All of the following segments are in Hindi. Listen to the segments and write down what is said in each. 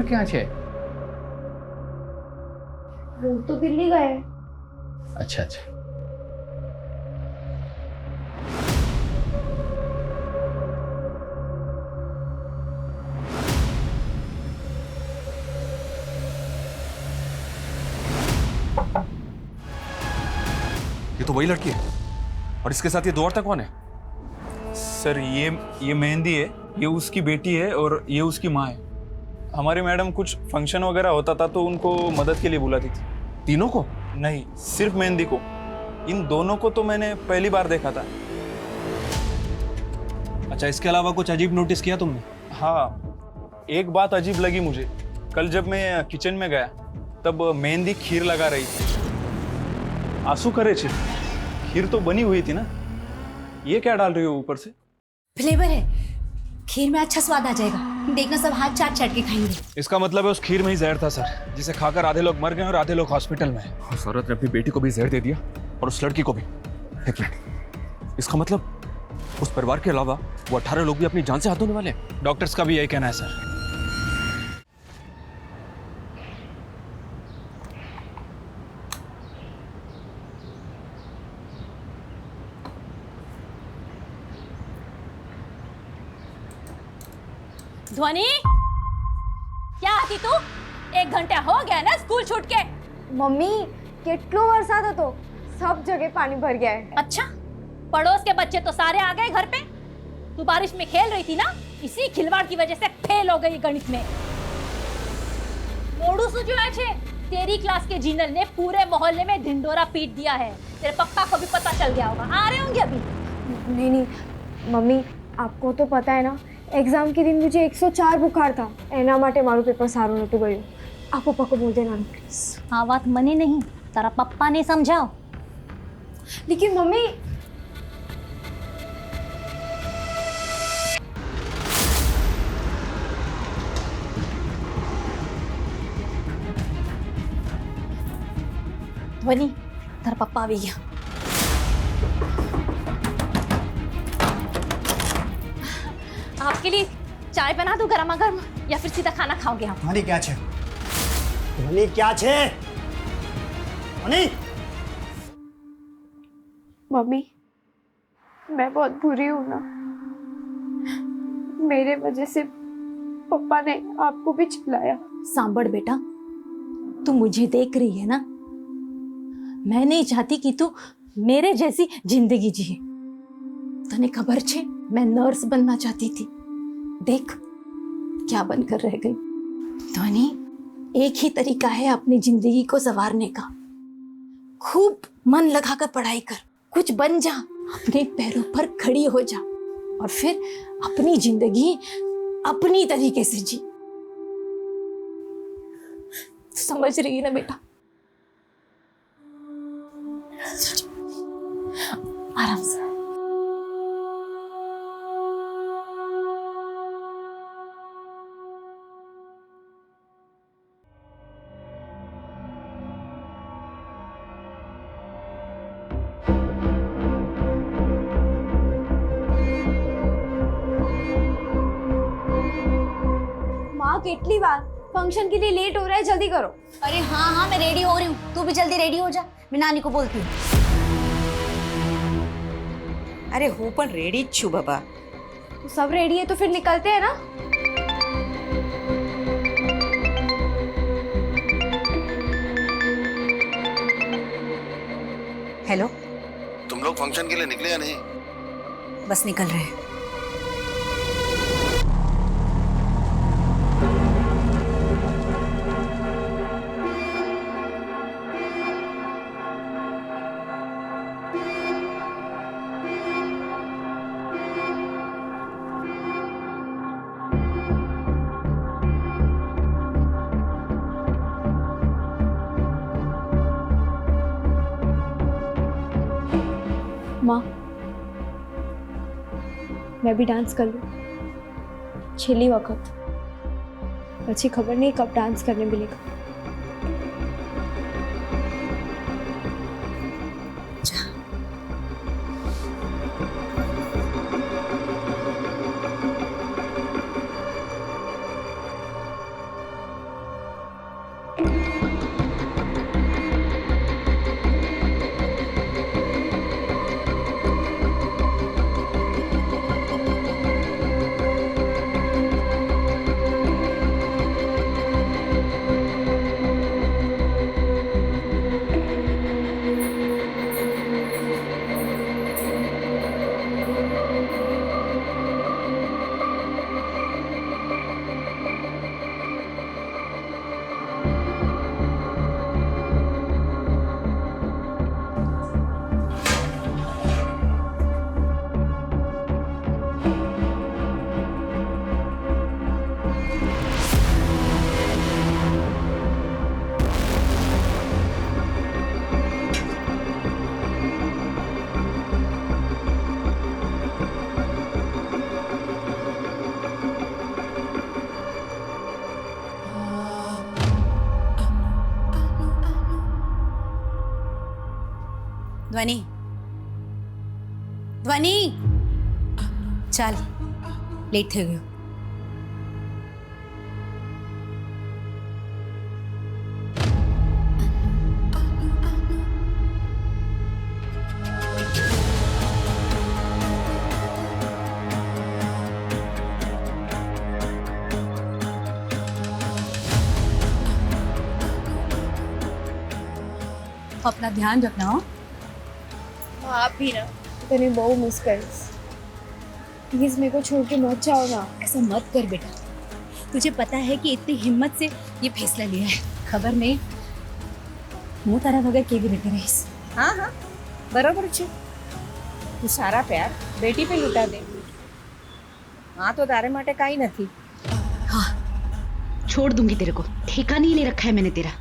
ક્યાં છે? वो तो दिल्ली गए। अच्छा अच्छा। ये तो वही लड़की है। और इसके साथ ये दो औरतें कौन है? सर ये मेहंदी है, ये उसकी बेटी है और ये उसकी माँ है। हमारी मैडम कुछ फंक्शन वगैरह होता था तो उनको मदद के लिए बुलाती थी। तीनों को? नहीं, सिर्फ मेहंदी को। इन दोनों को तो मैंने पहली बार देखा था। अच्छा, इसके अलावा कुछ अजीब नोटिस किया तुमने? हाँ, एक बात अजीब लगी मुझे। कल जब मैं किचन में गया तब मेहंदी खीर लगा रही थी। आंसू करे छे, खीर तो बनी हुई थी ना, ये क्या डाल रही हो ऊपर से? फ्लेवर है, खीर में अच्छा स्वाद आ जाएगा। देखना सब हाथ चाट चाट के खाएंगे। इसका मतलब है उस खीर में ही जहर था सर, जिसे खाकर आधे लोग मर गए और आधे लोग हॉस्पिटल में हैं। उस औरत ने अपनी बेटी को भी जहर दे दिया और उस लड़की को भी। एक मिनट, इसका मतलब उस परिवार के अलावा वो 18 लोग भी अपनी जान से हाथ धोने वाले हैं? डॉक्टर्स का भी यही कहना है सर। ध्वनि, क्या आती तू? 1 घंटा हो गया ना स्कूल छूट के। मम्मी કેટલો વરસાદ હતો, सब जगह पानी भर गया है। अच्छा, पड़ोस के बच्चे तो सारे आ गए घर पे। तू बारिश में खेल रही थी ना, इसी खिलवाड़ की वजह से फेल हो गई गणित में। मोड़ू सुजुआ छे, तेरी क्लास के जीनल ने पूरे मोहल्ले में ढिंडोरा पीट दिया है। तेरे पप्पा को भी पता चल गया होगा, आ रहे होंगे अभी। नहीं नहीं मम्मी, आपको तो पता है ना, एग्जाम के दिन मुझे 104 बुखार था, एना माटे मारू पेपर सारू नतु गयो। आप पप्पा को बोल देना प्लीज। हाँ, बात मने नहीं, तारा पप्पा ने समझाओ। लेकिन मम्मी, ध्वनि, तारा पप्पा आ गया। आपके लिए चाय बना दूं गरमा गर्म, या फिर सीधा खाना खाओगे आप? ध्वनि क्या छे? ध्वनि क्या छे? ध्वनि! मम्मी मैं बहुत बुरी हूँ ना, मेरे वजह से पापा ने आपको भी चिल्लाया। सांभड़ बेटा, तू मुझे देख रही है ना, मैं नहीं चाहती कि तू मेरे जैसी जिंदगी जिए। तने खबर छे, मैं नर्स बनना चाहती थी, देख क्या बनकर रह गई। ध्वनि, एक ही तरीका है अपनी जिंदगी को संवारने का। खूब मन लगाकर पढ़ाई कर, कुछ बन जा, अपने पैरों पर खड़ी हो जा और फिर अपनी जिंदगी अपनी तरीके से जी। समझ रही है ना बेटा? आराम से। माँ कितनी बार, फंक्शन के लिए लेट हो रहा है, जल्दी करो। अरे हाँ हाँ, मैं रेडी हो रही हूँ, तू भी जल्दी रेडी हो जा। मैं नानी को बोलती हूँ। अरे हूँ पण रेडी ज छू बाबा। तो सब रेडी है तो फिर निकलते हैं ना। हेलो, तुम लोग फंक्शन के लिए निकले या नहीं? बस निकल रहे हैं। माँ, मैं भी डांस कर लूँ छेली वक्त, પછી ખબર नहीं कब डांस करने मिलेगा। ध्वनि, ध्वनि, चल लेट થઈ ગયો. अपना ध्यान रखना हो. आप भी ना तने बहुत मिस करीश. प्लीज मेरे को छोड़ के मत जाओ ना. ऐसा मत कर बेटा. तुझे पता है कि इतनी हिम्मत से ये फैसला लिया है. खबर नहीं હું તારા વગર કેવી રીતે રહીશ? हाँ हाँ बराबर છે. તું સારા પ્યાર બેટી पे લૂંટા દે. हाँ तो तारे માટે કાઈ નથી. हाँ, छोड़ दूंगी तेरे को. ठिकाना ही ले रखा है मैंने तेरा.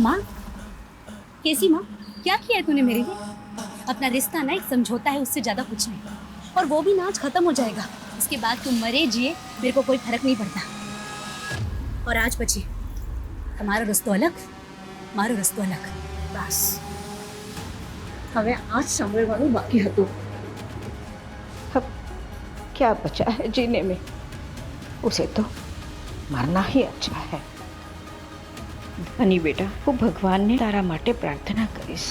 माँ, कैसी माँ? क्या किया है तूने मेरे लिए? अपना रिश्ता ना एक समझौता है, उससे ज्यादा कुछ नहीं. और वो भी ना आज खत्म हो जाएगा. इसके बाद तुम मरे जिए मेरे को कोई फर्क नहीं पड़ता. और आज પછી તમારો રસ્તો અલગ, મારો રસ્તો અલગ. બસ હવે आज સાંભળવાનું બાકી હતું. अब क्या बचा है जीने में? उसे तो मरना ही अच्छा है. धनी बेटा, હું ભગવાનને તારા માટે પ્રાર્થના કરીશ.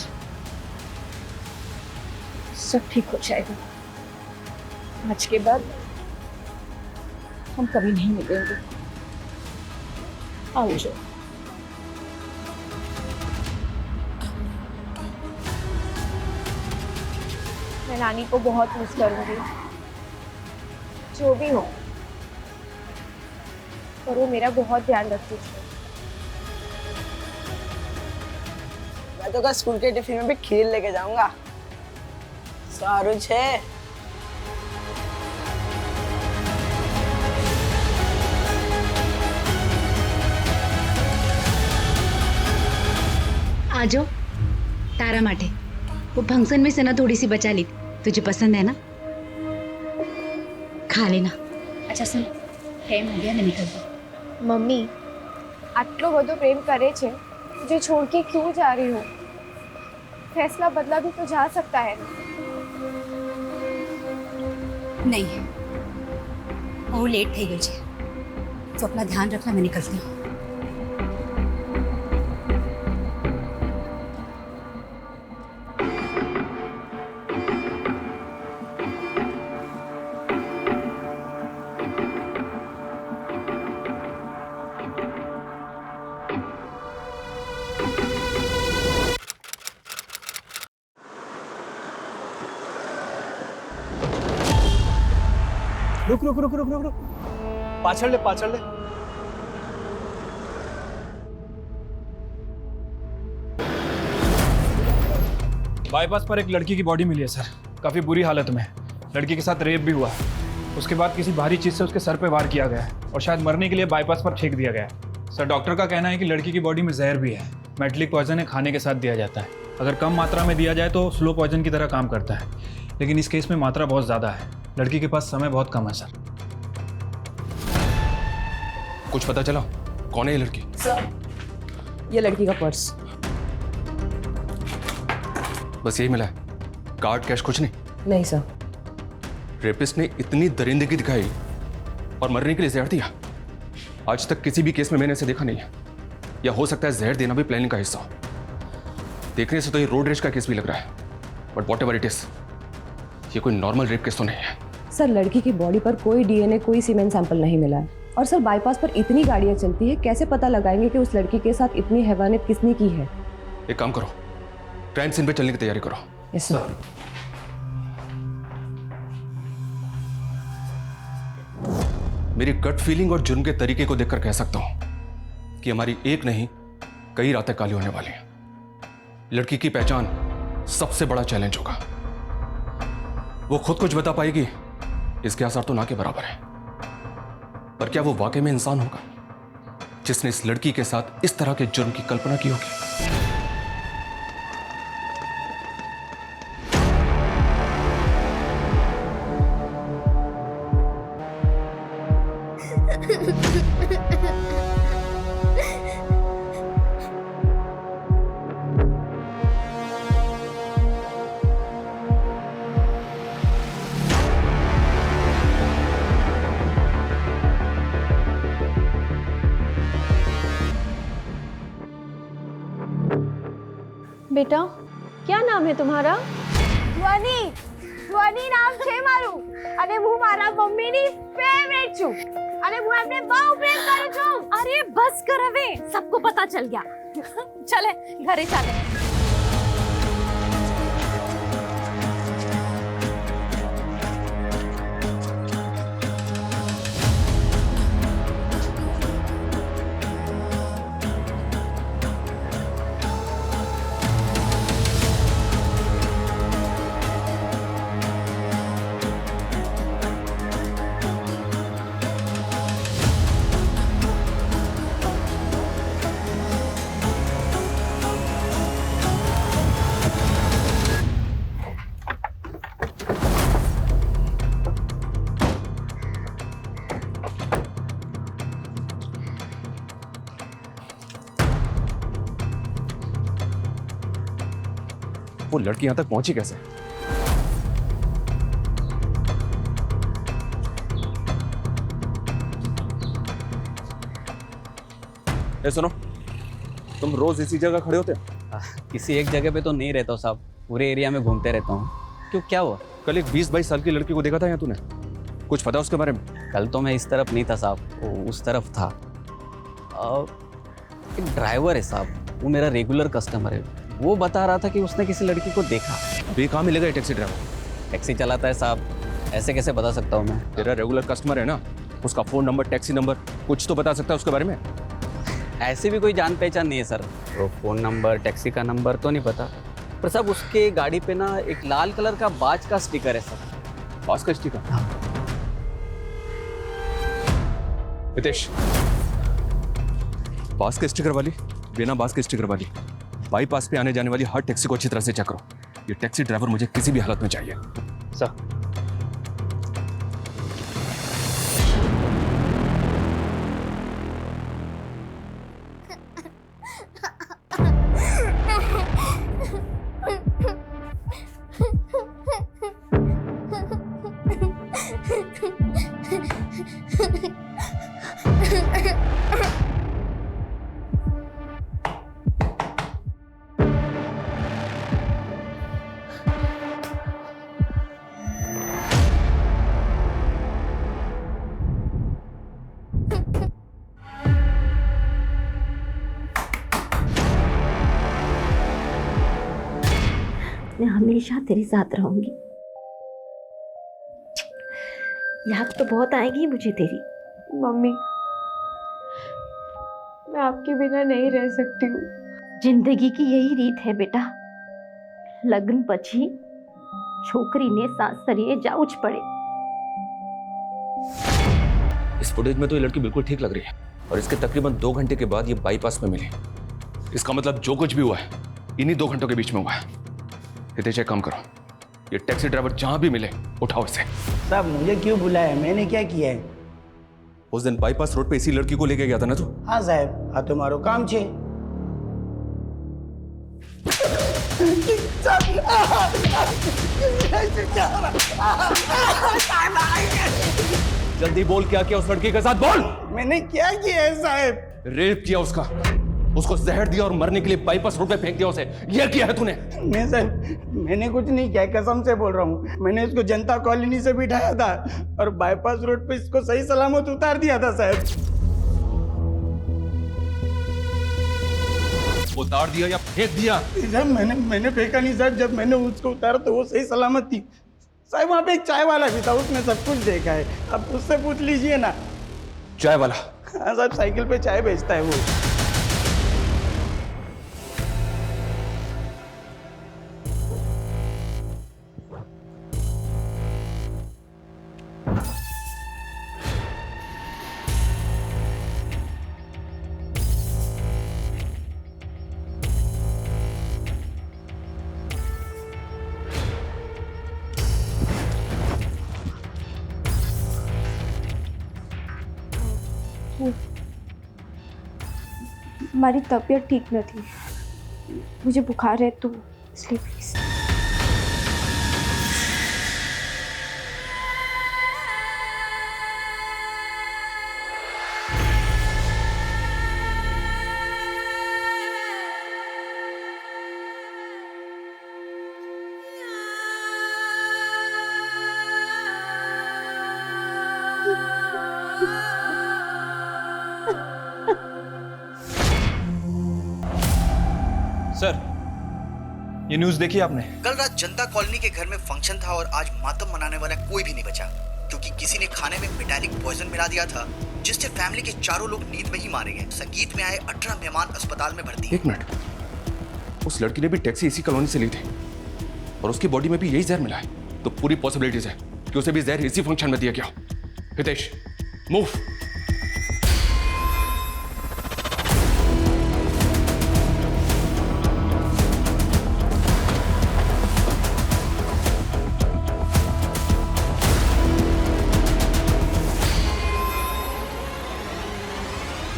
सब ठीक हो जाएगा. आज के बाद हम कभी नहीं मिलेंगे. आओ जो. मैं नानी को बहुत मिस करूंगी. जो भी हो, पर वो मेरा बहुत ध्यान रखती थी. मैं तो कल स्कूल के टिफिन में भी खीर लेके जाऊंगा. सारू छे. आ जाओ. तारा माटे वो फंक्शन में से ना थोड़ी सी बचा ली. तुझे पसंद है ना? खा लेना. अच्छा सुन, टाइम हो गया, मैं निकलती हूँ. मम्मी, આટલો બધો પ્રેમ કરે છે, मुझे छोड़ के क्यों जा रही हो? फैसला बदला भी तो जा सकता है. नहीं, वो लेट થઈ ગઈ છે. तो अपना ध्यान रखना, मैं निकलती हूँ. रुक रुक रुक रुक रुक रुक. पाछड़ ले, पाछड़ ले. बाईपास पर एक लड़की की बॉडी मिली है सर. काफी बुरी हालत में है. लड़की के साथ रेप भी हुआ है. उसके बाद किसी भारी चीज से उसके सर पे वार किया गया है और शायद मरने के लिए बाईपास पर फेंक दिया गया है. सर, डॉक्टर का कहना है कि लड़की की बॉडी में जहर भी है. मेटलिक पॉइजन है, खाने के साथ दिया जाता है. अगर कम मात्रा में दिया जाए तो स्लो पॉइजन की तरह काम करता है, लेकिन इस केस में मात्रा बहुत ज़्यादा है. लड़की के पास समय बहुत कम है सर. कुछ पता चला कौन है ये लड़की? सर, ये लड़की का पर्स. बस यही मिला है? कार्ड, कैश कुछ नहीं? नहीं सर. रेपिस्ट ने इतनी दरिंदगी दिखाई और मरने के लिए जहर दिया. आज तक किसी भी केस में मैंने इसे देखा नहीं है. या हो सकता है जहर देना भी प्लानिंग का हिस्सा हो. देखने से तो ये रोड रेज का केस भी लग रहा है. But what ever it is, ये कोई नॉर्मल रेप केस तो नहीं है. सर, लड़की की बॉडी पर कोई डीएनए, कोई सीमेंट सैंपल नहीं मिला है. और सर, बाईपास पर इतनी गाड़ियां चलती है, कैसे पता लगाएंगे कि उस लड़की के साथ इतनी हैवानियत किसने की है? एक काम करो, क्राइम सीन पे चलने की तैयारी करो. Yes sir. मेरी गट फीलिंग और जुर्म के तरीके को देखकर कह सकता हूं कि हमारी एक नहीं कई रातें काली होने वाली हैं. लड़की की पहचान सबसे बड़ा चैलेंज होगा. वो खुद कुछ बता पाएगी, इसके आसार तो ना के बराबर है. पर क्या वो वाकई में इंसान होगा जिसने इस लड़की के साथ इस तरह के जुर्म की कल्पना की होगी? બેટા ક્યાં નામ હે તમારા? ધ્વનિ. ધ્વનિ નામ છે મારું અને હું મારા મમ્મીની ફેવરેટ છું અને હું એમને બહુ પ્રેમ કરું છું. अरे बस कर हवे, सबको पता चल गया. चले घरे चले. वो लड़की यहां तक पहुंची कैसे? ए सुनो, तुम रोज इसी जगह खड़े होते हो? किसी एक जगह पे तो नहीं रहता हूँ साहब, पूरे एरिया में घूमते रहता हूँ. क्यों, क्या हुआ? कल एक 20-22 साल की लड़की को देखा था यहाँ तूने, कुछ पता उसके बारे में? कल तो मैं इस तरफ नहीं था साहब, वो उस तरफ था. एक ड्राइवर है साहब, वो मेरा रेगुलर कस्टमर है. वो बता रहा था कि उसने किसी लड़की को देखा. कहाँ मिलेगा ये टैक्सी ड्राइवर? टैक्सी चलाता है साहब, ऐसे कैसे बता सकता हूँ मैं? तेरा रेगुलर कस्टमर है ना, उसका फोन नंबर, टैक्सी नंबर कुछ तो बता सकता है उसके बारे में? ऐसे भी कोई जान पहचान नहीं है सर. वो फोन नंबर, टैक्सी का नंबर तो नहीं पता, पर साहब उसके गाड़ी पे ना एक लाल कलर का बाज का स्टिकर है सर. बाज का स्टिकर? हितेश, बाज के स्टिकर वाली, बिना बाज के स्टिकर वाली, बाईपास पे आने जाने वाली हर टैक्सी को अच्छी तरह से चेक करो. ये टैक्सी ड्राइवर मुझे किसी भी हालत में चाहिए. सर. मैं हमेशा तेरे साथ रहूंगी. याद तो बहुत आएगी मुझे तेरी. मम्मी, मैं आपके बिना नहीं रह सकती हूँ. जिंदगी की यही रीत है बेटा. लग्न પછી છોકરીને સાસરીએ જાવું જ પડે. इस फुटेज में तो ये लड़की बिल्कुल ठीक लग रही है और इसके तकरीबन 2 घंटे के बाद ये बाईपास में मिली. इसका मतलब जो कुछ भी हुआ है इन्हीं 2 घंटों के बीच में हुआ है. हितेश, एक काम करो, ये टैक्सी ड्राइवर जहां भी मिले उठाओ इसे. साहब मुझे क्यों बुलाया? मैंने क्या किया है? उस दिन बाईपास रोड पे इसी लड़की को लेके गया था ना तू? हाँ साहब, आ तो मारो काम छे. जल्दी बोल, क्या किया उस लड़की के साथ? बोल. मैंने क्या किया है साहब? रेप किया उसका, उसको जहर दिया और मरने के लिए बाईपास रोड पे फेंक दिया उसे. यह किया है तूने? नहीं साहब, मैंने कुछ नहीं किया, कसम से बोल रहा हूँ. मैंने इसको जनता कॉलोनी से बिठाया था और बाईपास रोड पे इसको सही सलामत उतार दिया था साहब. उतार दिया या फेंक दिया? साहब मैंने फेंका नहीं साहब. जब मैंने उसको उतारा तो वो सही सलामत थी साहब. वहाँ पे एक चाय वाला भी था, उसने सब कुछ देखा है. अब उससे पूछ लीजिए ना. चाय वाला? हाँ साहब, साइकिल पे चाय बेचता है वो. મારી તબિયત ઠીક નથી, मुझे बुखार है तो इसलिए प्लीज. सर, ये न्यूज़ देखी आपने? कल रात जनता कॉलोनी के घर में फंक्शन था और आज मातम मनाने वाला कोई भी नहीं बचा, क्योंकि किसी ने खाने में मेटालिक पॉइजन मिला दिया था, जिससे फैमिली के चारों लोग नींद में ही मारे गए। संगीत में आए 18 मेहमान अस्पताल में भर्ती। एक मिनट, उस लड़की ने भी टैक्सी इसी कॉलोनी से ली थी और उसकी बॉडी में भी यही जहर मिला है, तो पूरी पॉसिबिलिटीज है कि उसे भी जहर इसी फंक्शन में दिया गया। हितेश, मूव।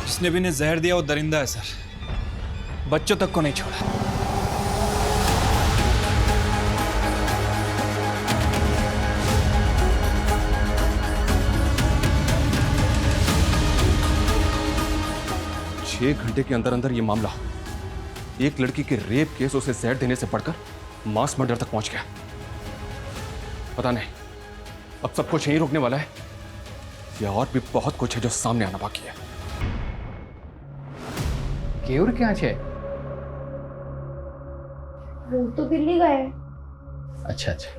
जिसने भी इन्हें जहर दिया वो दरिंदा है सर, बच्चों तक को नहीं छोड़ा। छह घंटे के अंदर अंदर ये मामला एक लड़की के रेप केस उसे जहर देने से बढ़कर मास मर्डर तक पहुंच गया। पता नहीं अब सब कुछ यहीं रुकने वाला है या और भी बहुत कुछ है जो सामने आना बाकी है। केवल क्या है? वो तो दिल्ली गए। अच्छा अच्छा।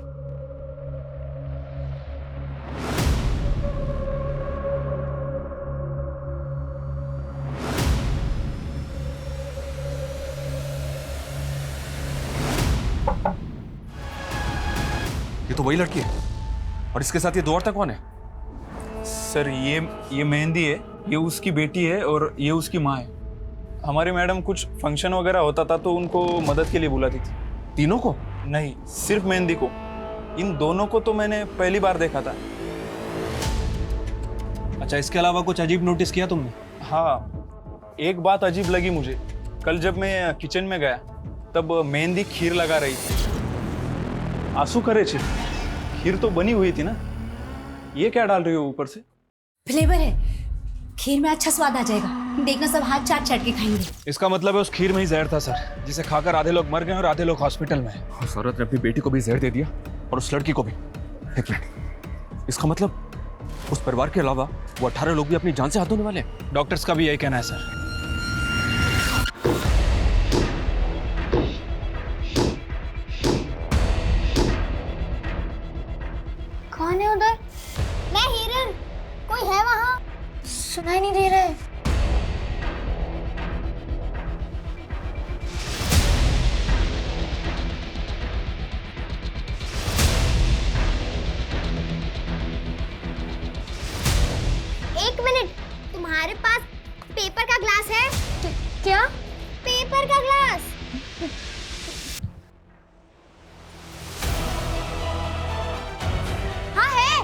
ये तो वही लड़की है और इसके साथ ये दो औरतें कौन है? सर ये मेहंदी है, ये उसकी बेटी है और ये उसकी माँ है। हमारी मैडम कुछ फंक्शन वगैरह होता था तो उनको मदद के लिए बुलाती थी। तीनों को? नहीं, सिर्फ मेहंदी को। इन दोनों को तो मैंने पहली बार देखा था। अच्छा, इसके अलावा कुछ अजीब नोटिस किया तुमने? हाँ, एक बात अजीब लगी मुझे। कल जब मैं किचन में गया तब मेहंदी खीर लगा रही थी। आंसू करे छे, खीर तो बनी हुई थी ना, ये क्या डाल रही हो ऊपर से? फ्लेवर है, खीर में अच्छा स्वाद आ जाएगा, देखना सब हाथ चाट चाट के खाएंगे। इसका मतलब है उस खीर में ही जहर था सर, जिसे खाकर आधे लोग मर गए और आधे लोग हॉस्पिटल में। उस औरत ने अपनी बेटी को भी जहर दे दिया और उस लड़की को भी। एक मिनट, इसका मतलब उस परिवार के अलावा वो 18 लोग भी अपनी जान से हाथ धोने वाले हैं। डॉक्टर्स का भी यही कहना है सर। कौन है उधर? मैं हिरन, कोई है वहाँ? सुनाई नहीं दे रहा है। एक मिनट, तुम्हारे पास पेपर का ग्लास है? क्या? पेपर का ग्लास। हाँ है।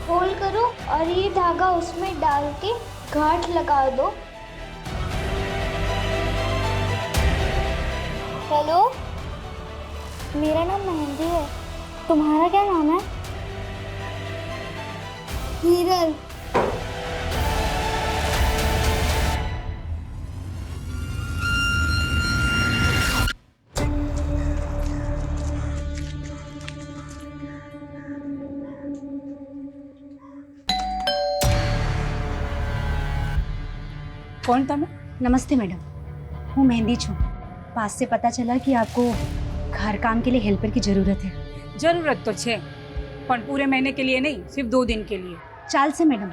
फोल्ड करो और ये धागा उसमें डाल के गांठ लगा दो। हेलो, मेरा नाम मेहंदी है, तुम्हारा क्या नाम है? हिरन। कौन था मैं? नमस्ते मैडम, हूँ मेहंदी छू। पास से पता चला कि आपको घर काम के लिए हेल्पर की जरूरत है। जरूरत तो छे, पर पूरे महीने के लिए नहीं, सिर्फ 2 दिन के लिए। चाल से मैडम,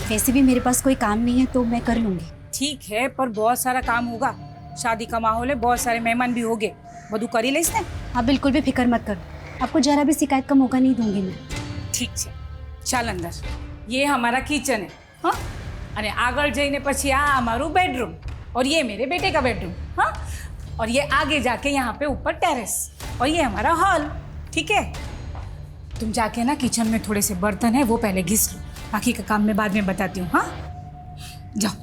वैसे भी मेरे पास कोई काम नहीं है तो मैं कर लूंगी। ठीक है, पर बहुत सारा काम होगा, शादी का माहौल है, बहुत सारे मेहमान भी होंगे, બધું કરી લઈશ ને? आप बिल्कुल भी फिक्र मत करो, आपको जरा भी शिकायत का मौका नहीं दूंगी मैं। ठीक है, ચાલ અંદર। ये हमारा किचन है, हाँ, અને આગળ જઈને પછી આ हमारू बेडरूम और ये मेरे बेटे का बेडरूम, हाँ, और ये आगे जाके यहाँ पे ऊपर टेरेस और ये हमारा हॉल। ठीक है, तुम जाके ना किचन में थोड़े से बर्तन है वो पहले घिस लो, बाकी का काम मैं बाद में बताती हूँ। हाँ, जाओ।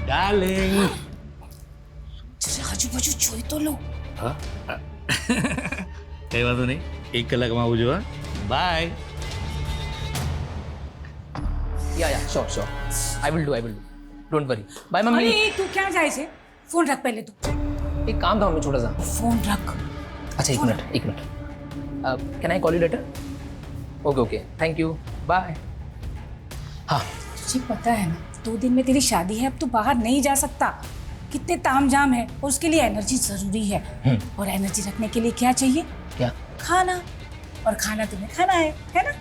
डार्लिंग, आजू बाजू જોઈ તો લો। હા કઈ વાંધો નહીં, 1 કલાકમાં આવું જો। Bye. Yeah sure I will do don't worry. Bye mummy. अरे तू क्या जाए छे? फोन रख पहले तू। एक काम था मम्मी छोटा सा। फोन रख। अच्छा एक minute can I call you later? Okay okay thank you bye. हाँ तुझे पता है ना 2 दिन में तेरी शादी है, अब तू बाहर नहीं जा सकता। कितने तामझाम है और उसके लिए एनर्जी जरूरी है। और एनर्जी रखने के लिए क्या चाहिए? क्या? खाना। और खाना तुम्हें खाना है ना?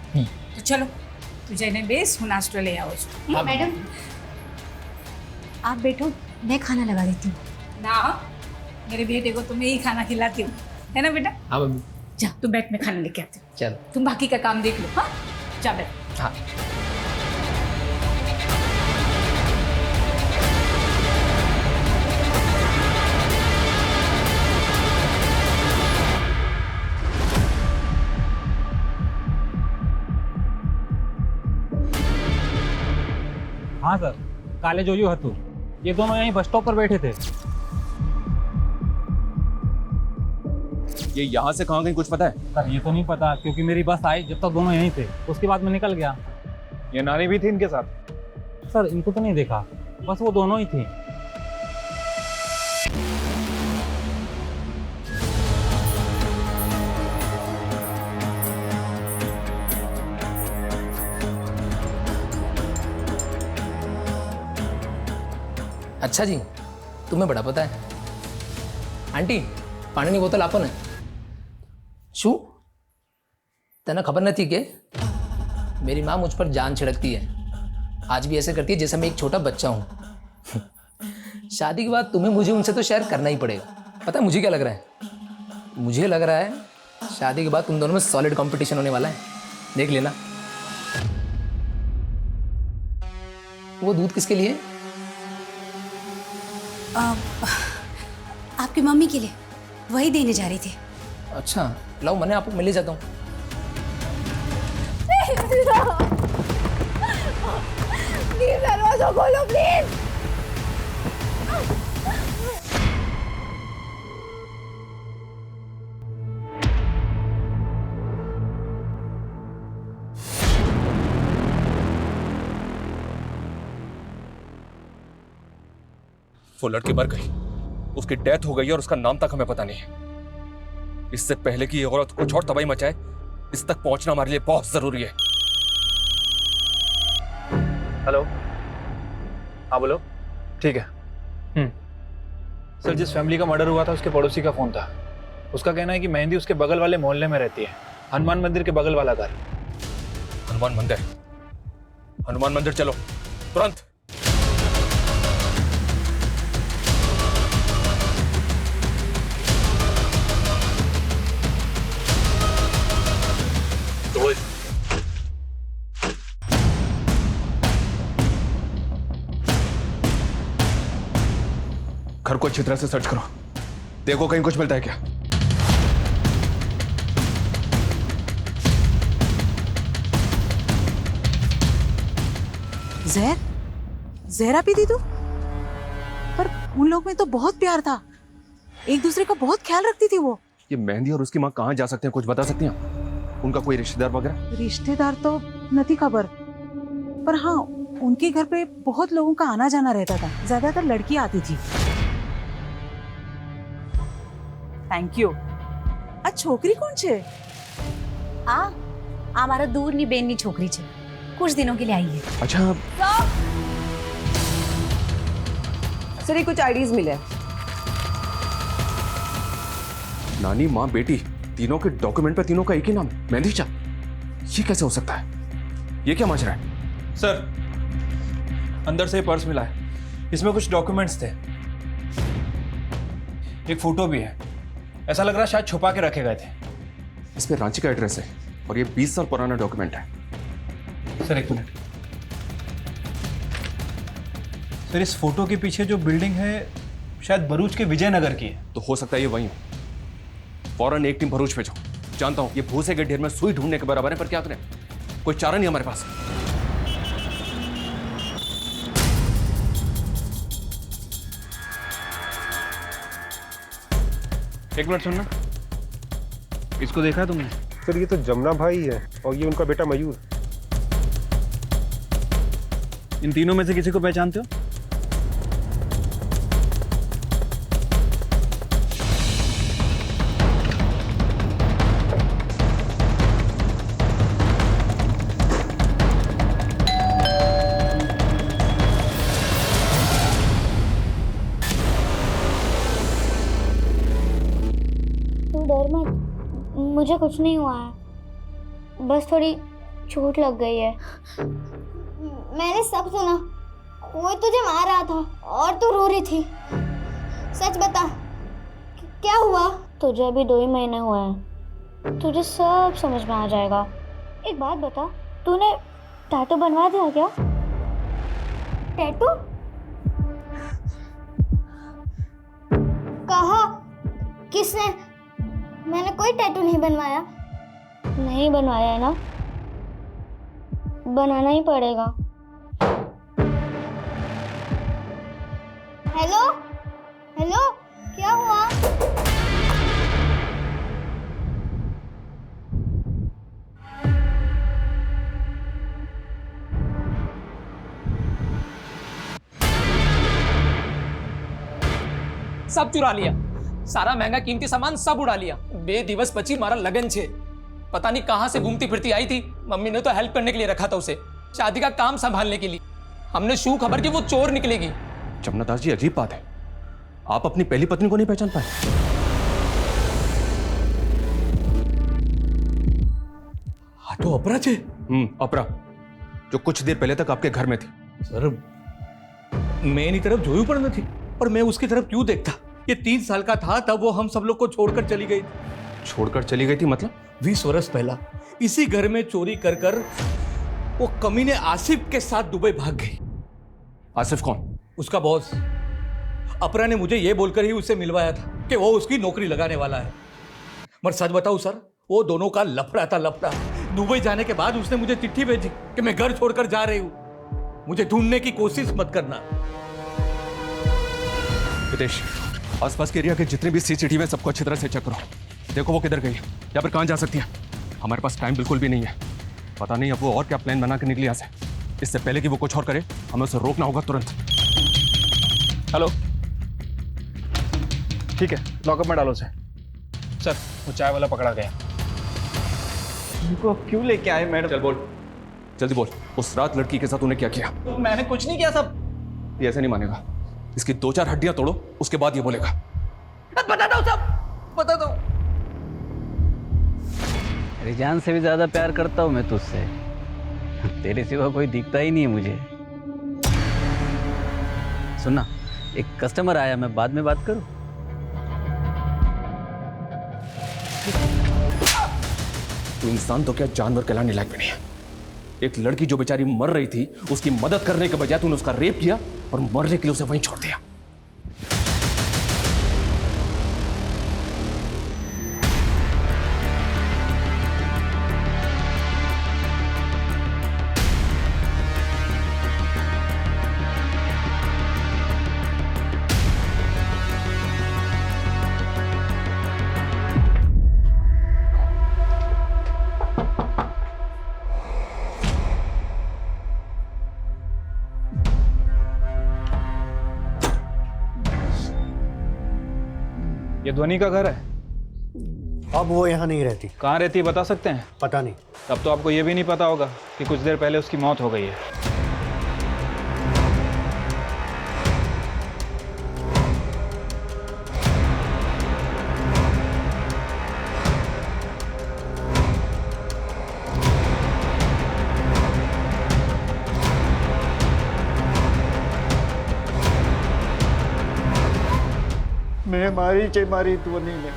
तो चलो तुझे ने बेस हूँ नाश्ता ले आओ। मैडम आप बैठो, मैं खाना लगा देती हूँ। ना मेरे बेटे को तुम्हें ही खाना खिलाती हूँ, है ना बेटा? हाँ मम्मी। जा तू बैठ, में खाना लेके आती हूँ। चल तुम बाकी का काम देख लो। हाँ जा बैठ। हाँ हाँ सर, काले जोजू हतू ये दोनों यहीं बस स्टॉप पर बैठे थे। ये यहाँ से कहाँ गई कुछ पता है? सर ये तो नहीं पता, क्योंकि मेरी बस आई जब तक दोनों यहीं थे, उसके बाद मैं निकल गया। ये नानी भी थी इनके साथ? सर इनको तो नहीं देखा, बस वो दोनों ही थी। अच्छा जी तुम्हें बड़ा पता है। आंटी पानी की बोतल आपो ने शू तेना खबर नहीं कि मेरी माँ मुझ पर जान छिड़कती है। आज भी ऐसे करती है जैसे मैं एक छोटा बच्चा हूँ। शादी के बाद तुम्हें मुझे उनसे तो शेयर करना ही पड़ेगा। पता है मुझे क्या लग रहा है? मुझे लग रहा है शादी के बाद तुम दोनों में सॉलिड कंपटीशन होने वाला है, देख लेना। वो दूध किसके लिए? आपकी मम्मी के लिए, वही देने जा रही थी। अच्छा लाओ मैंने आपको मिल जाता हूँ। प्लीज दरवाजा खोलो प्लीज। वो लड़की मर गई, उसकी डेथ हो गई और उसका नाम तक हमें पता नहीं है। इससे पहले कि ये औरत कुछ और तबाही मचाए, इस तक पहुंचना हमारे लिए बहुत जरूरी है। हेलो हाँ बोलो। ठीक है। सर जिस फैमिली का मर्डर हुआ था उसके पड़ोसी का फोन था। उसका कहना है कि मेहंदी उसके बगल वाले मोहल्ले में रहती है, हनुमान मंदिर के बगल वाला घर। हनुमान मंदिर? हनुमान मंदिर चलो तुरंत। घर को अच्छी तरह से सर्च करो, देखो कहीं कुछ मिलता है क्या। जहरा पी थी तू? पर उन लोग में तो बहुत प्यार था, एक दूसरे का बहुत ख्याल रखती थी वो। ये मेहंदी और उसकी माँ कहाँ जा सकते हैं, कुछ बता सकती हैं? उनका कोई रिश्तेदार वगैरह? रिश्तेदार तो नहीं खबर, पर हाँ उनके घर पे बहुत लोगों का आना जाना रहता था, ज्यादातर लड़की आती थी। Thank you. आ छोकरी कौन छे? हमारा दूर बेननी छोकरी छे, कुछ दिनों के लिए आई है। अच्छा सर ये कुछ आईडीज मिले। नानी माँ बेटी तीनों के डॉक्यूमेंट पे तीनों का एक ही नाम, मेहंदी चा। ये कैसे हो सकता है? ये क्या माजरा है? सर अंदर से पर्स मिला है, इसमें कुछ डॉक्यूमेंट्स थे, एक फोटो भी है। ऐसा लग रहा है शायद छुपा के रखे गए थे। इस पे रांची का एड्रेस है और ये 20 साल पुराना डॉक्यूमेंट है। सर एक मिनट। सर इस फोटो के पीछे जो बिल्डिंग है शायद भरूच के विजयनगर की है। तो हो सकता है ये वही हो। फौरन एक टीम भरूच भेजो। जानता हूं ये भूसे के ढेर में सुई ढूंढने के बराबर है, पर क्या करें, कोई चारा नहीं हमारे पास। एक मिनट सुनना, इसको देखा है तुमने? सर ये तो जमुना भाई है और ये उनका बेटा मयूर। इन तीनों में से किसी को पहचानते हो? तुम डर मत, मुझे कुछ नहीं हुआ है, बस थोड़ी चोट लग गई है। मैंने सब सुना, कोई तुझे मार रहा था और तू रो रही थी। सच बता, क्या हुआ? तुझे अभी 2 ही महीने हुए हैं, तुझे सब समझ में आ जाएगा। एक बात बता, तूने टैटू बनवा दिया क्या? टैटू? कहा? किसने? मैंने कोई टैटू नहीं बनवाया। नहीं बनवाया है ना? बनाना ही पड़ेगा। हेलो? हेलो? क्या हुआ? सब चुरा लिया, सारा महंगा कीमती सामान सब उड़ा लिया। बेदिवस बची मारा लगन छे। पता नहीं कहां से घूमती फिरती आई थी। मम्मी ने तो हेल्प करने के लिए रखा था उसे, शादी का काम संभालने के लिए। हमने शू खबर की वो चोर निकलेगी। जमुना दास जी, अजीब बात है, आप अपनी पहली पत्नी को नहीं पहचान पाए? हाँ तो अपरा छे। अपरा, जो कुछ देर पहले तक आपके घर में थी। सर, मैं इनकी तरफ जोयू पर न थी, और मैं उसकी तरफ क्यों देखता? ये 3 साल का था तब वो हम सब लोग को छोड़कर चली गई थी। छोड़कर चली गई थी मतलब? 20 वर्ष पहला इसी घर में चोरी कर कर वो कमीने आसिफ के साथ दुबई भाग गई। आसिफ कौन? उसका बॉस। अपरा ने मुझे ये बोलकर ही उससे मिलवाया था कि वो उसकी नौकरी लगाने वाला है। मगर सच बताऊं सर, वो दोनों का लफड़ा था, लफड़ा। दुबई जाने के बाद उसने मुझे चिट्ठी भेजी कि मैं घर छोड़कर जा रही हूं, मुझे ढूंढने की कोशिश मत करना। हितेश, आसपास के एरिया के जितने भी सीसीटीवी सबको अच्छी तरह से चेक करो। देखो वो किधर गई है या फिर कहां जा सकती है। हमारे पास टाइम बिल्कुल भी नहीं है। पता नहीं अब वो और क्या प्लान बना के निकली यहाँ से। इससे पहले कि वो कुछ और करे, हमें उसे रोकना होगा तुरंत। हेलो, ठीक है, लॉकअप में डालो उसे। सर, वो चाय वाला पकड़ा गया। इनको क्यों लेके आए मैडम? चल बोल, जल्दी बोल। उस रात लड़की के साथ उन्हें क्या किया? मैंने कुछ नहीं किया सब। ये ऐसे नहीं मानेगा। इसकी 2-4 हड्डियां तोड़ो, उसके बाद ये बोलेगा। बता दो सब, बता दो। मेरी जान से भी ज्यादा प्यार करता हूँ मैं तुझसे। तेरे सिवा कोई दिखता ही नहीं है मुझे। सुनना, एक कस्टमर आया, मैं बाद में बात करूं? तू इंसान तो क्या जानवर कहलाने लायक भी नहीं है। एक लड़की जो बेचारी मर रही थी, उसकी मदद करने के बजाय तूने उसका रेप किया और मरने के लिए उसे वहीं छोड़ दिया। ये ध्वनि का घर है? अब वो यहाँ नहीं रहती। कहाँ रहती है बता सकते हैं? पता नहीं। तब तो आपको ये भी नहीं पता होगा कि कुछ देर पहले उसकी मौत हो गई है। मैं मारी ध्वनि ने।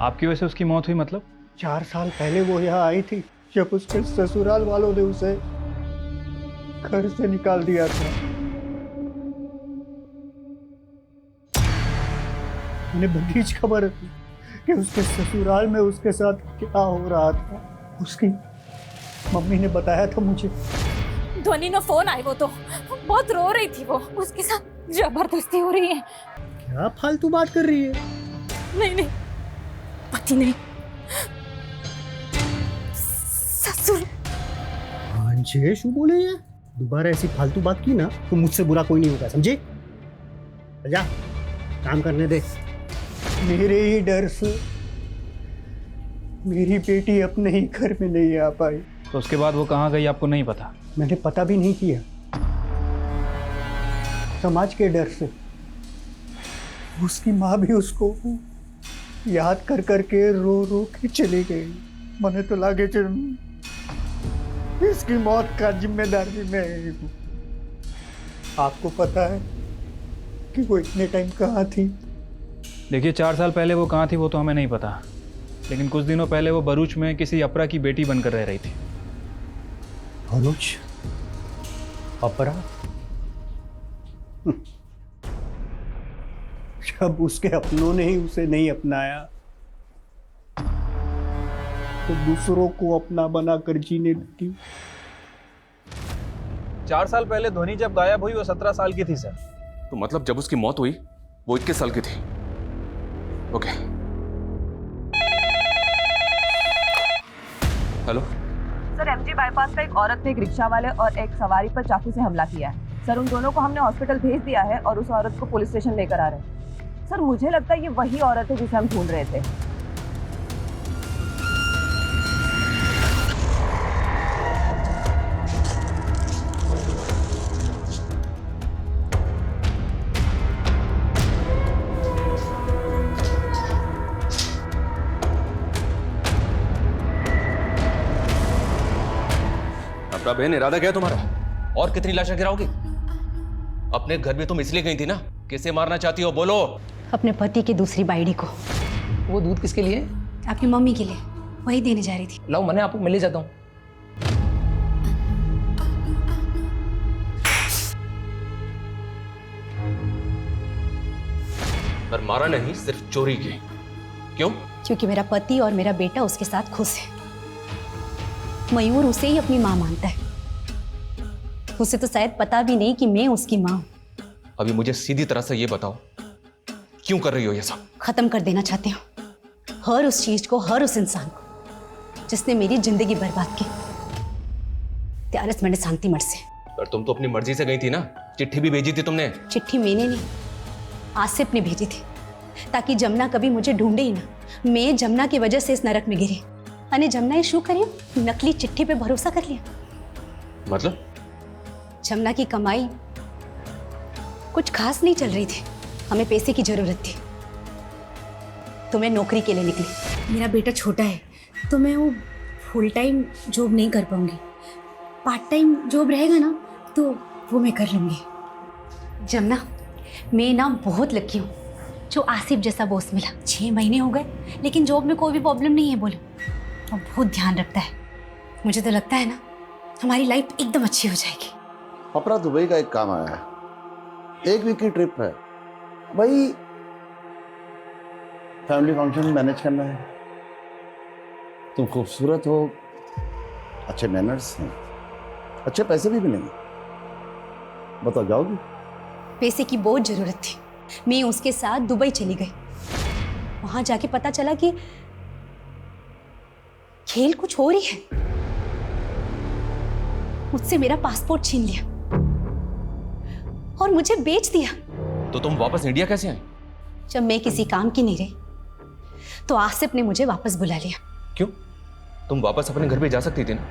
आपकी वजह से उसकी मौत हुई मतलब? 4 साल पहले वो यहाँ आई थी, जब उसके ससुराल वालों ने उसे घर से निकाल दिया था। उन्हें बड़ी खबर थी कि उसके ससुराल में उसके साथ क्या हो रहा था। उसकी मम्मी ने बताया था मुझे। ध्वनि ने फोन आई, वो तो बहुत रो रही थी। वो उसके साथ जबरदस्ती हो रही है। क्या फालतू बात कर रही है? नहीं, पति नहीं, ससुर। हाँ, शू बोले ये? दोबारा ऐसी फालतू बात की ना तो मुझसे बुरा कोई नहीं होगा, समझे? जा, काम करने दे। मेरे ही डर से मेरी बेटी अपने ही घर में नहीं आ पाई। तो उसके बाद वो कहाँ गई आपको नहीं पता? मैंने पता भी नहीं किया। समाज के डर से। उसकी माँ भी उसको याद कर करके रो रो के चली गई। मैंने तो लागे इसकी मौत का जिम्मेदार भी मैं ही हूँ। आपको पता है कि वो इतने टाइम कहाँ थी? देखिए 4 साल पहले वो कहाँ थी वो तो हमें नहीं पता, लेकिन कुछ दिनों पहले वो भरूच में किसी अपरा की बेटी बनकर रह रही थी। भरूच? अपरा? जब उसके अपनों ने ही उसे नहीं अपनाया तो दूसरों को अपना बनाकर जीने लगी। 4 साल पहले धोनी जब गायब हुई वो 17 साल की थी सर। तो मतलब जब उसकी मौत हुई वो 21 साल की थी। Okay. Hello sir, MG bypass पे एक औरत ने एक रिक्शा वाले और एक सवारी पर चाकू से हमला किया है। सर, उन दोनों को हमने हॉस्पिटल भेज दिया है और उस औरत को पुलिस स्टेशन लेकर आ रहे हैं। सर, मुझे लगता है ये वही औरत है जिसे हम ढूंढ रहे थे। अपना बहन, इरादा क्या है तुम्हारा? और कितनी लाशें गिराओगी? अपने घर में तुम इसलिए गई थी ना, किसे मारना चाहती हो बोलो? अपने पति की दूसरी बाइडी को। वो दूध किसके लिए? आपकी मम्मी के लिए, वही देने जा रही थी। लाओ, मैंने आपको मिल ही जाता हूँ। पर मारा नहीं, सिर्फ चोरी की। क्यों? क्योंकि मेरा पति और मेरा बेटा उसके साथ खुश है। मयूर उसे ही अपनी माँ मानता है। उसे तो शायद पता भी नहीं कि मैं उसकी माँ हूं। अभी मुझे सीधी तरह से ये बताओ, क्यों कर रही हो ये सब? खत्म कर देना चाहती हूँ हर उस चीज को, हर उस इंसान को जिसने मेरी जिंदगी बर्बाद की। त्यारस मैंने शांति मठ से। पर तुम तो अपनी मर्जी से गई थी ना, चिट्ठी भी भेजी थी तुमने। चिट्ठी मैंने नहीं, आसिफ ने भेजी थी, ताकि जमुना कभी मुझे ढूंढे ही ना। मैं जमुना की वजह से इस नरक में गिरी। अने जमुना ये शू करियो? नकली चिट्ठी पे भरोसा कर लिया। मतलब? जमुना की कमाई कुछ खास नहीं चल रही थी, हमें पैसे की जरूरत थी, तो मैं नौकरी के लिए निकली। मेरा बेटा छोटा है तो मैं वो फुल टाइम जॉब नहीं कर पाऊंगी। पार्ट टाइम जॉब रहेगा ना तो वो मैं कर लूंगी। जमुना, मैं ना बहुत लकी हूँ जो आसिफ जैसा बॉस मिला। 6 महीने हो गए लेकिन जॉब में कोई भी प्रॉब्लम नहीं है बोलो, और बहुत ध्यान रखता है। मुझे तो लगता है ना हमारी लाइफ एकदम अच्छी हो जाएगी। अपरा दुबई का एक काम आया है, 1 वीक की ट्रिप है भाई। फैमिली फंक्शन मैनेज करना है। तुम खूबसूरत हो, अच्छे मैनर्स हैं, अच्छे पैसे भी मिलेंगे। बताओ, जाओगी? पैसे की बहुत जरूरत थी। मैं उसके साथ दुबई चली गई। वहां जाके पता चला कि खेल कुछ हो रही है। मुझसे मेरा पासपोर्ट छीन लिया और मुझे बेच दिया। तो तुम वापस इंडिया कैसे आई? जब मैं किसी काम की नहीं रही तो आसिफ ने मुझे वापस बुला लिया। क्यों? तुम वापस अपने घर पे जा सकती थी ना,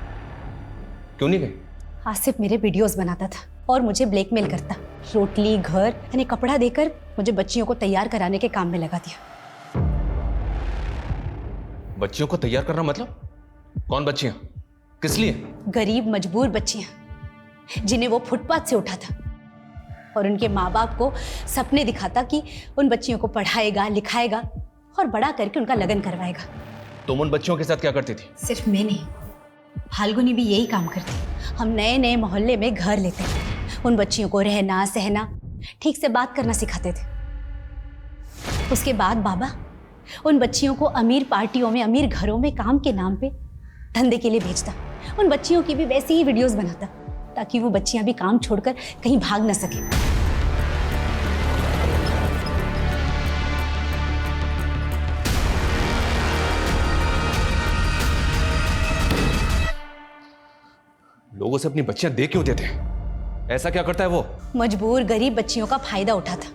क्यों नहीं गई? आसिफ मेरे वीडियोस बनाता था और मुझे ब्लैकमेल करता। रोटली, घर यानी कपड़ा देकर मुझे बच्चियों को तैयार कराने के काम में लगा दिया। बच्चियों को तैयार करना मतलब? कौन बच्चियां? किस लिए? गरीब मजबूर बच्चियां जिन्हें वो फुटपाथ से उठा था, और उनके माँ बाप को सपने दिखाता कि उन बच्चियों को पढ़ाएगा, लिखाएगा और बड़ा करके उनका लगन करवाएगा। तुम उन बच्चियों के साथ क्या करती थी? सिर्फ मैं नहीं, फाल्गुनी भी यही काम करती। हम नए नए मोहल्ले में घर लेते, उन बच्चियों को रहना सहना, ठीक से बात करना सिखाते थे। उसके बाद बाबा उन बच्चियों को अमीर पार्टियों में, अमीर घरों में काम के नाम पे धंधे के लिए भेजता। उन बच्चियों की भी वैसी ही वीडियोस बनाता ताकि वो बच्चियां भी काम छोड़कर कहीं भाग न सके। लोगों से अपनी बच्चियां दे क्यों देते? ऐसा क्या करता है वो? मजबूर गरीब बच्चियों का फायदा उठाता,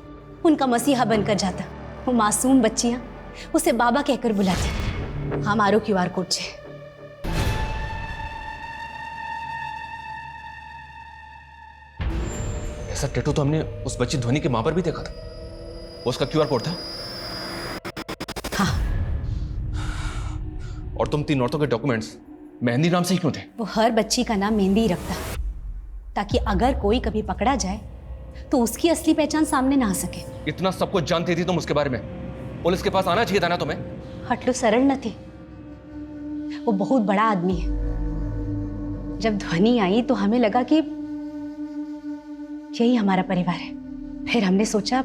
उनका मसीहा बनकर जाता। वो मासूम बच्चियां उसे बाबा कहकर बुलाती। हमारो QR कोड छे। ऐसा टैटू तो हमने उस बच्ची ध्वनि के मां पर भी देखा था। वो उसका QR कोड था। हाँ, और तुम 3 औरतों के डॉक्यूमेंट्स मेहंदी नाम से ही क्यों थे? वो हर बच्ची का नाम मेहंदी ही रखता, ताकि अगर कोई कभी पकड़ा जाए तो उसकी असली पहचान सामने ना आ सके। इतना सब कुछ जानती थी तुम उसके बारे में, पुलिस के पास आना चाहिए था ना तुम्हें। हटलो सरल न थी, वो बहुत बड़ा आदमी है। जब ध्वनि आई तो हमें लगा कि यही हमारा परिवार है। फिर हमने सोचा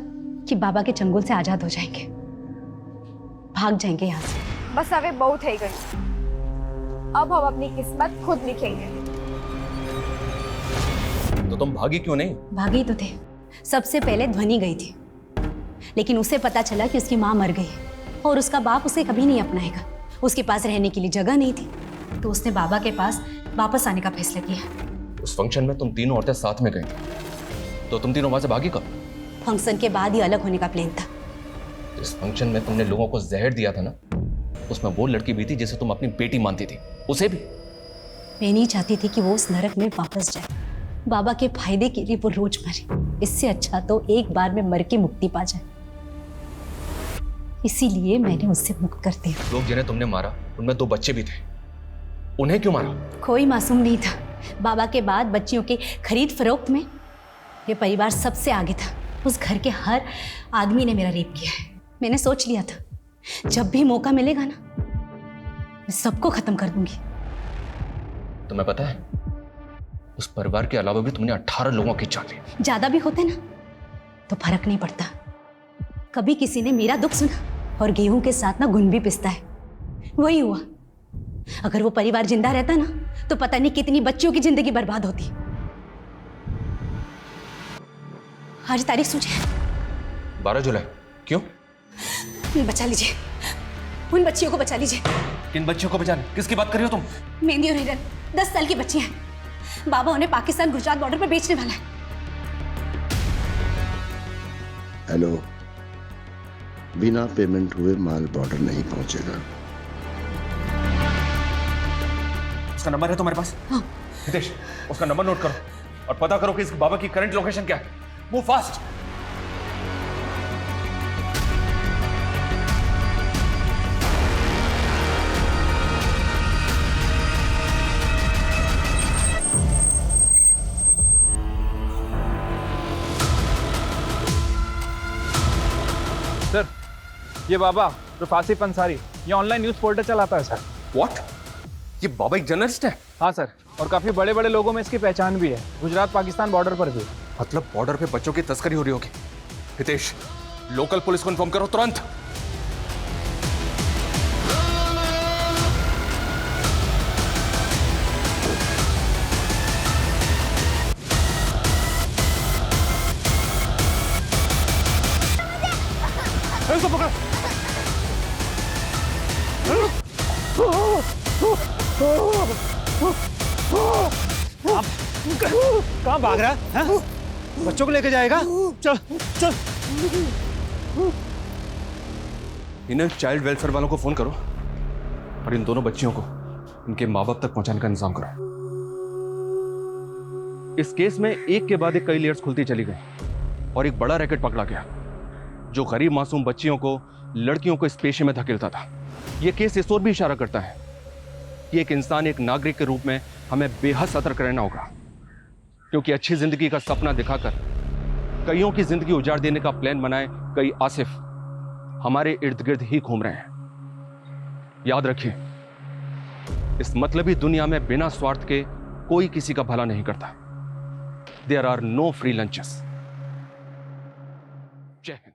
कि बाबा के चंगुल से आजाद हो जाएंगे, भाग जाएंगे यहाँ से। बस હવે બહુ થઈ ગઈ, अब हम अपनी किस्मत खुद लिखेंगे। तो तुम भागी क्यों नहीं? भागी तो थे। सबसे पहले ध्वनि गई थी, लेकिन उसे पता चला कि उसकी माँ मर गई है और उसका बाप उसे कभी नहीं अपनाएगा। उसके पास रहने के लिए जगह नहीं थी, तो उसने बाबा के पास वापस आने का फैसला किया। उस फंक्शन में तुम तीनों औरतें साथ में गई, तो तुम तीनों वहां से भागी कब? फंक्शन के बाद ही अलग होने का प्लान था। इस फंक्शन में तुमने लोगों को जहर दिया था ना, उसमें वो लड़की भी थी जिसे तुम अपनी बेटी मानती थी, उसे भी। मैं नहीं चाहती थी कि वो उस नरक में वापस जाए। बाबा के फायदे के लिए वो रोज मरे, इससे अच्छा तो एक बार में मर के मुक्ति पा जाए। इसीलिए मैंने उससे मुक्त कर दिया। लोग जिन्हें तुमने मारा उनमें 2 बच्चे भी थे, उन्हें क्यों मारा? कोई मासूम नहीं था। बाबा के बाद बच्चियों के खरीद फरोख्त में ये परिवार सबसे आगे था। उस घर के हर आदमी ने मेरा रेप किया है। मैंने सोच लिया था जब भी मौका मिलेगा ना, मैं सबको खत्म कर दूंगी। तुम्हें पता है, उस परिवार के अलावा भी तुमने 18 लोगों की जान ली। ज्यादा भी होते ना तो फर्क नहीं पड़ता। कभी किसी ने मेरा दुख सुना, और गेहूं के साथ ना घुन भी पिसता है, वही हुआ। अगर वो परिवार जिंदा रहता ना तो पता नहीं कितनी बच्चियों की जिंदगी बर्बाद होती। आज तारीख सोचिए, 12 जुलाई। क्यों? बचा लीजिए, उन बच्चियों को बचा लीजिए। किन बच्चियों को बचाने? किसकी बात कर रही हो तुम? मेहंदी और हिरन 10 साल की बच्ची हैं। बाबा उन्हें पाकिस्तान गुजरात बॉर्डर पर बेचने वाला है। हेलो, बिना पेमेंट हुए माल बॉर्डर नहीं पहुंचेगा। उसका नंबर है तुम्हारे पास? हाँ। हितेश, उसका नंबर नोट करो और पता करो कि इस बाबा की करंट लोकेशन क्या है। Move fast. सर, ये बाबा आसिफ अंसारी, ये ऑनलाइन न्यूज पोर्टल चलाता है सर। व्हाट? ये बाबा एक जर्नलिस्ट है? हाँ सर, और काफी बड़े बड़े लोगों में इसकी पहचान भी है, गुजरात पाकिस्तान बॉर्डर पर भी। मतलब बॉर्डर पे बच्चों की तस्करी हो रही होगी। हितेश, लोकल पुलिस को इन्फॉर्म करो तुरंत। इसको पकड़ो। कहाँ भाग रहा है? बच्चों को लेके जाएगा? चल चल। इन्हें चाइल्ड वेलफेयर वालों को फोन करो और इन दोनों बच्चियों को इनके माँ बाप तक पहुंचाने का इंतजाम करो। इस केस में एक के बाद एक कई लेयर्स खुलती चली गई और एक बड़ा रैकेट पकड़ा गया जो गरीब मासूम बच्चियों को, लड़कियों को इस पेशे में धकेलता था। यह केस इस ओर भी इशारा करता है कि एक इंसान, एक नागरिक के रूप में हमें बेहद सतर्क रहना होगा, क्योंकि अच्छी जिंदगी का सपना दिखाकर कईयों की जिंदगी उजाड़ देने का प्लान बनाए कई आसिफ हमारे इर्द गिर्द ही घूम रहे हैं। याद रखिए, इस मतलबी दुनिया में बिना स्वार्थ के कोई किसी का भला नहीं करता। There are no free lunches. जय हिंद।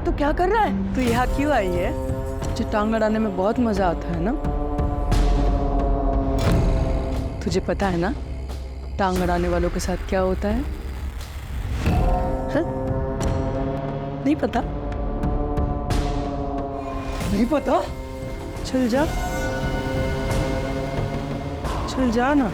तो क्या कर रहा है? तू यहाँ क्यों आई है? तुझे टांग अड़ाने में बहुत मजा आता है ना? तुझे पता है ना टांग अड़ाने वालों के साथ क्या होता है? नहीं पता? नहीं पता? चल जा, चल जा ना।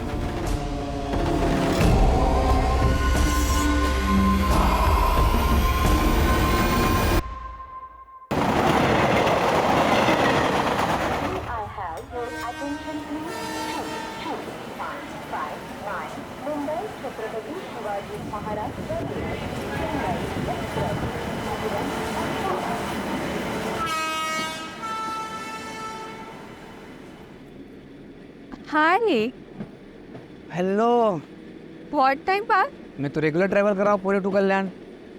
हाय, हेलो। बहुत टाइम बाद। मैं तो रेगुलर ट्रैवल कर रहा हूँ पूरे टू कल्याण।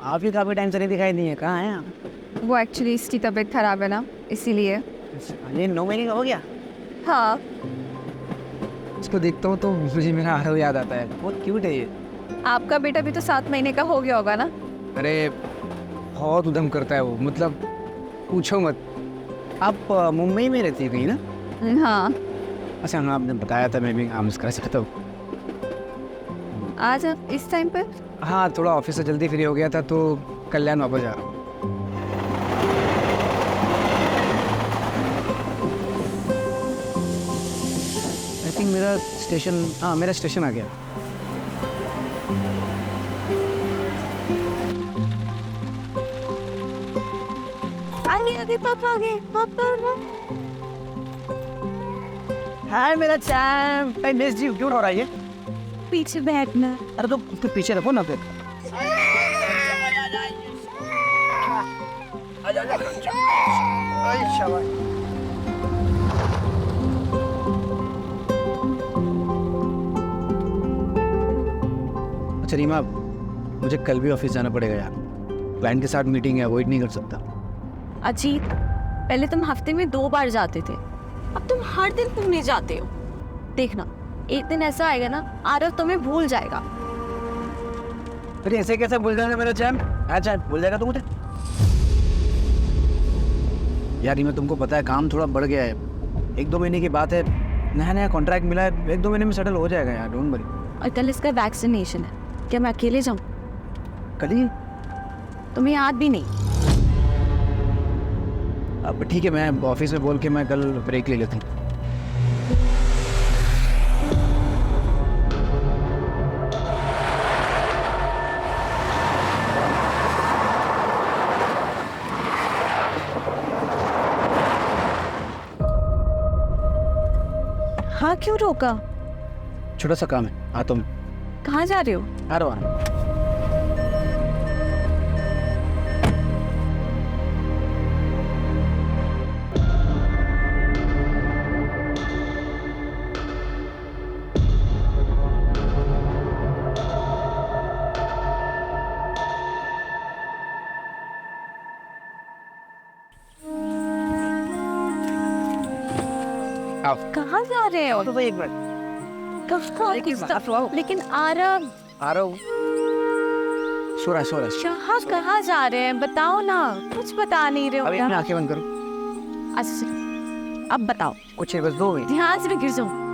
आप ही काफ़ी टाइम से नहीं दिखाई दी है, कहाँ हैं आप? वो एक्चुअली इसकी तबीयत खराब है ना, इसीलिए। ये 9 महीने का हो गया? हाँ। इसको देखता हूँ तो मुझे मेरा आरव याद आता है। बहुत क्यूट है ये। आपका बेटा भी तो 7 महीने का हो गया होगा ना? अरे बहुत उधम करता है वो, मतलब पूछो मत। आप मुंबई में रहती है कहीं ना? हाँ। अच्छा हाँ, आपने बताया था, मैं भी काम कर सकता हूँ। आज आप इस टाइम पर? हाँ, थोड़ा ऑफिस से जल्दी फ्री हो गया था तो कल्याण वापस जा रहा हूँ। आई थिंक मेरा स्टेशन, हाँ मेरा स्टेशन आ गया। आगे पापा आगे, पापा। हाय मेरा चैम्प, आई मिस्ड यू। क्यों हो रहा है ये? पीछे बैठना। अरे तो पीछे रखो ना फिर। अच्छा रीमा, मुझे कल भी ऑफिस जाना पड़ेगा यार। क्लाइंट के साथ मीटिंग है, अवॉइड नहीं कर सकता। अजीत, पहले तुम हफ्ते में 2 बार जाते थे, अब तुम हर दिन घूमने जाते हो। देखना, एक दिन ऐसा आएगा ना, आरव तुम्हें भूल जाएगा। अरे ऐसे कैसे भूल जाएगा मेरा चैम्प? अच्छा भूल जाएगा तू मुझे? यार मैं तुमको पता है काम थोड़ा बढ़ गया है। 1-2 महीने की बात है, नया नया कॉन्ट्रैक्ट मिला है, 1-2 महीने में सेटल हो जाएगा यार, डोंट वरी। और कल इसका वैक्सीनेशन है, क्या मैं अकेले जाऊँ? कल ही? तुम्हें याद भी नहीं? अब ठीक है, मैं ऑफिस में बोल के मैं कल ब्रेक ले लेती हूँ। हाँ, क्यों रोका? छोटा सा काम है, आता हूँ। कहाँ जा रहे हो? आ रहा हूँ। कहाँ जा रहे हो? तो एक मिनट। लेकिन आरव। आरव सोरा कहाँ जा रहे हैं? बताओ ना, कुछ बता नहीं रहे हो। अभी आंखें बंद करो। अच्छा अब बताओ। कुछ है, बस 2 मिनट। ध्यान से गिर जाओ।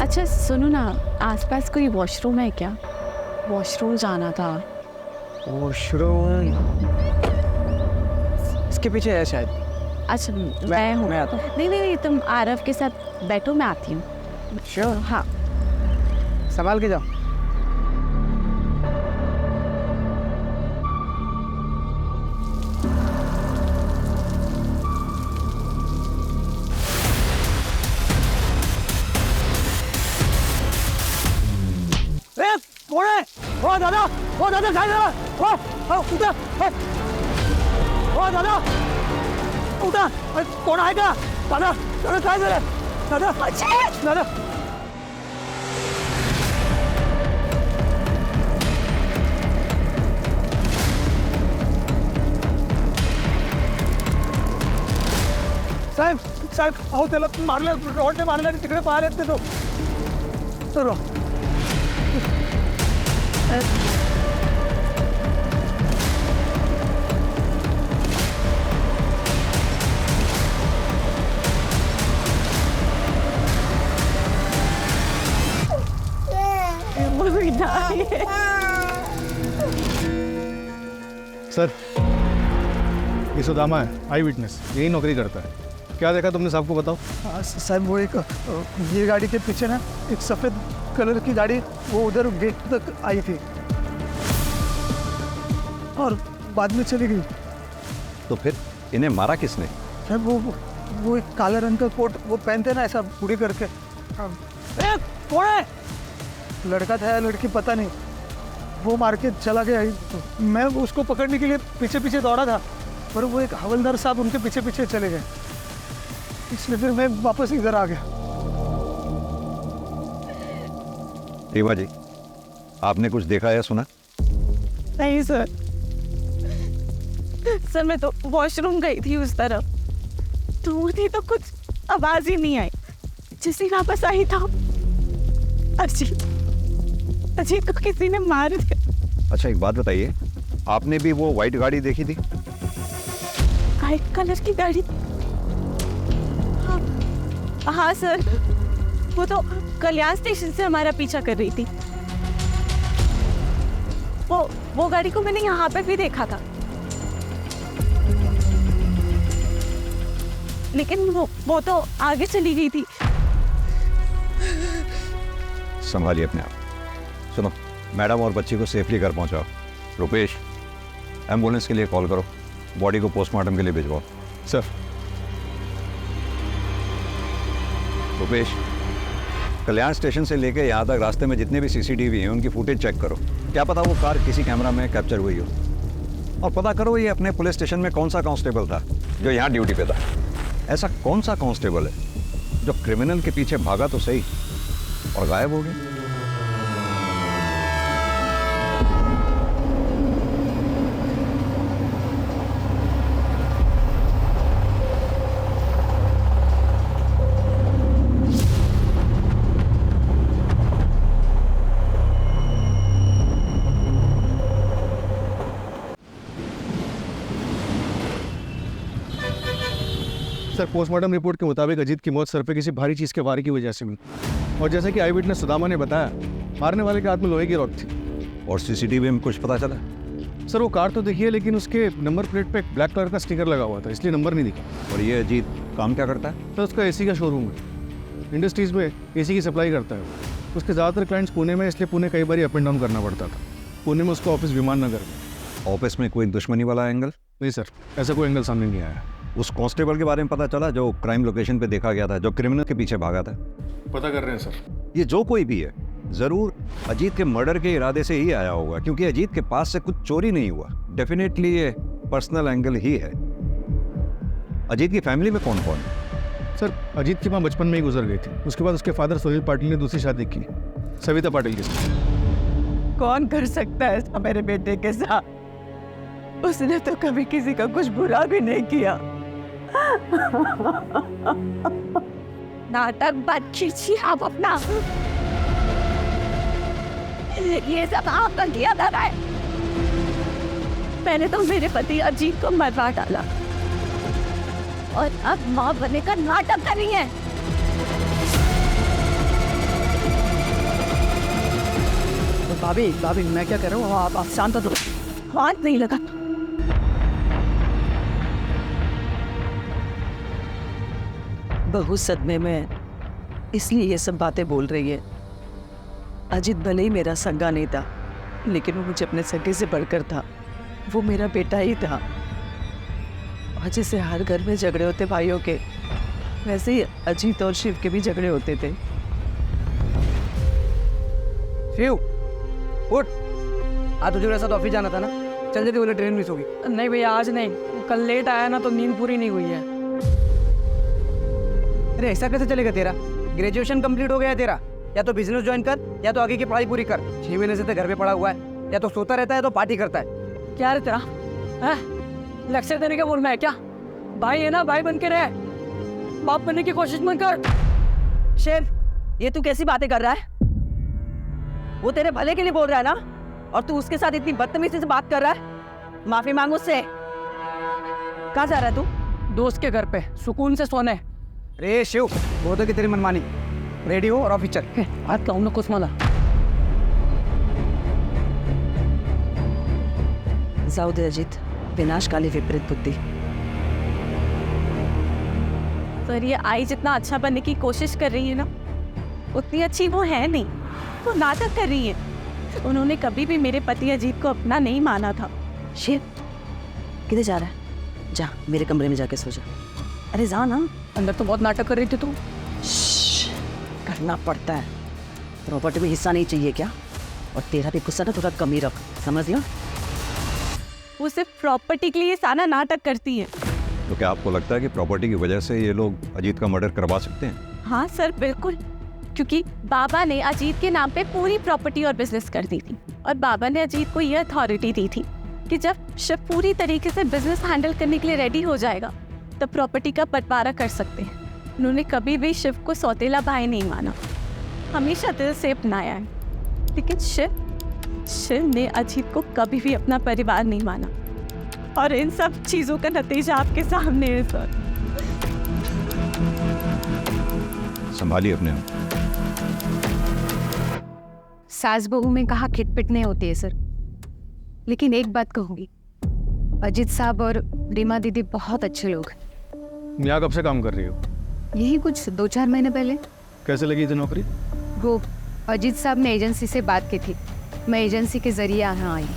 अच्छा सुनो ना, आसपास कोई वॉशरूम है क्या? वॉशरूम जाना था। वॉशरूम इसके पीछे है शायद। अच्छा मैं हूँ। मैं आता हूँ। नहीं, तुम आरव के साथ बैठो, मैं आती हूँ। श्योर। हाँ, संभाल के जाओ। कौन है? ओ दादा, साइड में, उधर, ओ दादा उठा, कोण आहे का? दादा दादा काय झालं? दादा दादा साहेब साहेब अहो त्याला मारलं, रॉडने मारलं आणि तिकडे पाहायला येत नाही तो. तर सर ये सुदामा है, आई विटनेस, यही नौकरी करता है. क्या देखा तुमने साहब को बताओ. साहब वो एक ये गाड़ी के पीछे ना एक सफ़ेद कलर की गाड़ी वो उधर गेट तक आई थी और बाद में चली गई. तो फिर इन्हें मारा किसने? साहब वो एक काले रंग का कोट वो पहनते ना ऐसा पूरी करके. कौन है? लड़का था या लड़की पता नहीं, वो मार के चला गया. मैं उसको पकड़ने के लिए पीछे पीछे दौड़ा था पर वो एक हवलदार साहब उनके पीछे पीछे चले गए, इसलिए फिर मैं वापस इधर आ गया. रीवा जी, आपने कुछ देखा या सुना? नहीं सर, सर मैं तो वॉशरूम गई थी उस तरफ, दूर थी तो कुछ आवाज ही नहीं आई. जिसे वापस आई था अजीत को किसी ने मार दिया. अच्छा एक बात बताइए, आपने भी वो व्हाइट गाड़ी देखी थी? व्हाइट कलर की गाड़ी? हाँ सर, वो तो कल्याण स्टेशन से हमारा पीछा कर रही थी. वो गाड़ी को मैंने यहाँ पे भी देखा था, लेकिन वो तो आगे चली गई थी. संभालिए अपने आप. सुनो, मैडम और बच्ची को सेफली घर पहुंचाओ. रुपेश, एम्बुलेंस के लिए कॉल करो, बॉडी को पोस्टमार्टम के लिए भिजवाओ. सर. रुपेश, कल्याण स्टेशन से लेके यहाँ तक रास्ते में जितने भी सीसीटीवी हैं उनकी फुटेज चेक करो. क्या पता वो कार किसी कैमरा में कैप्चर हुई हो. और पता करो ये अपने पुलिस स्टेशन में कौन सा कांस्टेबल था जो यहाँ ड्यूटी पे था. ऐसा कौन सा कांस्टेबल है जो क्रिमिनल के पीछे भागा तो सही और गायब हो गया. सर पोस्टमार्टम रिपोर्ट के मुताबिक अजीत की मौत सर पे किसी भारी चीज़ के वार की वजह से हुई, और जैसे कि आई विटनेस सुदामा ने बताया, मारने वाले के हाथ में लोहे की रॉड थी. और सीसीटीवी में कुछ पता चला? सर वो कार तो देखी है, लेकिन उसके नंबर प्लेट पे एक ब्लैक कलर का स्टिकर लगा हुआ था, इसलिए नंबर नहीं दिखा. और ये अजीत काम क्या करता है? सर उसका एसी का शोरूम है, इंडस्ट्रीज़ में एसी की सप्लाई करता है. उसके ज़्यादातर क्लाइंट्स पुणे में, इसलिए पुणे कई बार अप एंड डाउन करना पड़ता था. पुणे में उसका ऑफिस विमान नगर में. ऑफिस में कोई दुश्मनी वाला एंगल? नहीं सर, ऐसा कोई एंगल सामने नहीं आया. उस कांस्टेबल के बारे में पता चला जो क्राइम लोकेशन पे देखा गया था, जो क्रिमिनल के पीछे भागा था? पता कर रहे हैं सर. ये जो कोई भी है जरूर अजीत के मर्डर के इरादे से ही आया होगा, क्योंकि अजीत के पास से कुछ चोरी नहीं हुआ. डेफिनेटली ये पर्सनल एंगल ही है. अजीत की फैमिली में कौन कौन है? सर अजीत की माँ बचपन में ही गुजर गई थी. उसके बाद उसके फादर सुनील पाटिल ने दूसरी शादी की, सविता पाटिल के साथ. कौन कर सकता है ऐसा मेरे बेटे के साथ? उसने तो कभी किसी का कुछ बुरा भी नहीं किया. नाटक बंद कीजिए आप अपना. ये सब आपका किया था. मैंने तो मेरे पति अजीत को मरवा डाला और अब माँ बनने का नाटक कर रही है. भाभी भाभी मैं क्या कह रहा हूँ, आप शांत हो. हाथ नहीं लगा. बहू सदमे में है, इसलिए ये सब बातें बोल रही है. अजीत भले ही मेरा सगा नहीं था, लेकिन वो मुझे अपने सगे से बढ़कर था. वो मेरा बेटा ही था. और जैसे हर घर में झगड़े होते भाइयों के, वैसे ही अजीत और शिव के भी झगड़े होते थे. शिव उठ, आज तुझे मेरे साथ ऑफिस जाना था ना, चल जल्दी बोले ट्रेन मिस होगी. नहीं भैया आज नहीं, कल लेट आया ना तो नींद पूरी नहीं हुई है। अरे ऐसा कैसे चलेगा तेरा? ग्रेजुएशन कंप्लीट हो गया है तेरा, या तो बिजनेस ज्वाइन कर या तो आगे की पढ़ाई पूरी कर। 6 महीने से तो घर पे पड़ा हुआ है, या तो सोता रहता है तो पार्टी करता है। क्या रे तेरा है? लेक्चर देने का बोलना है क्या? भाई है ना, भाई बन के रहे, बाप बनने की कोशिश मत कर। शेर, ये तू कैसी बातें कर रहा है? वो तेरे भले के लिए बोल रहा है ना, और तू उसके साथ इतनी बदतमीजी से बात कर रहा है। माफी मांग उससे। कहाँ जा रहा है तू? दोस्त के घर पे सुकून से सोने। रे शिव, बहुत है कि तेरी मनमानी। रेडी हो और ऑफिस चल। हाथ लाऊं ना कुछ माला। जाऊ दे अजित, विनाशकाली विपरीत बुद्धि। पर ये आई जितना अच्छा बनने की कोशिश कर रही है ना, उतनी अच्छी वो है नहीं। वो नाटक कर रही है। उन्होंने कभी भी मेरे पति अजीत को अपना नहीं माना था। शिव, किधर जा रहा है? जा मेरे कमरे में जाके सो जा। अरे जा ना। अंदर तो बहुत नाटक कर रही थी तू। करना पड़ता है। प्रॉपर्टी में हिस्सा नहीं चाहिए क्या? और तेरा भी गुस्सा ना थोड़ा कम ही रख, समझ लिया? वो सिर्फ प्रॉपर्टी के लिए सारा नाटक करती है। तो क्या आपको लगता है कि प्रॉपर्टी की वजह से ये लोग अजीत का मर्डर करवा सकते हैं? हाँ सर, बिल्कुल। क्योंकि बाबा ने अजीत के नाम पे पूरी प्रॉपर्टी और बिजनेस कर दी थी, और बाबा ने अजीत को ये अथॉरिटी दी थी कि जब शिव पूरी तरीके से बिजनेस हैंडल करने के लिए रेडी हो जाएगा तब प्रॉपर्टी का बंटवारा कर सकते हैं। उन्होंने कभी भी शिव को सौतेला भाई नहीं माना, हमेशा दिल से अपनाया है। लेकिन शिव ने अजीत को कभी भी अपना परिवार नहीं माना, और इन सब चीजों का नतीजा आपके सामने है सर। संभालिए अपने आप। सास बहू में कहा खिटपिट नहीं होती है सर, लेकिन एक बात कहूंगी, अजीत साहब और रीमा दीदी बहुत अच्छे लोग हैं। यहाँ कब से काम कर रही हो? यही कुछ 2-4 महीने पहले। कैसे लगी थी नौकरी? वो अजीत साहब ने एजेंसी से बात की थी, मैं एजेंसी के जरिए यहाँ आई।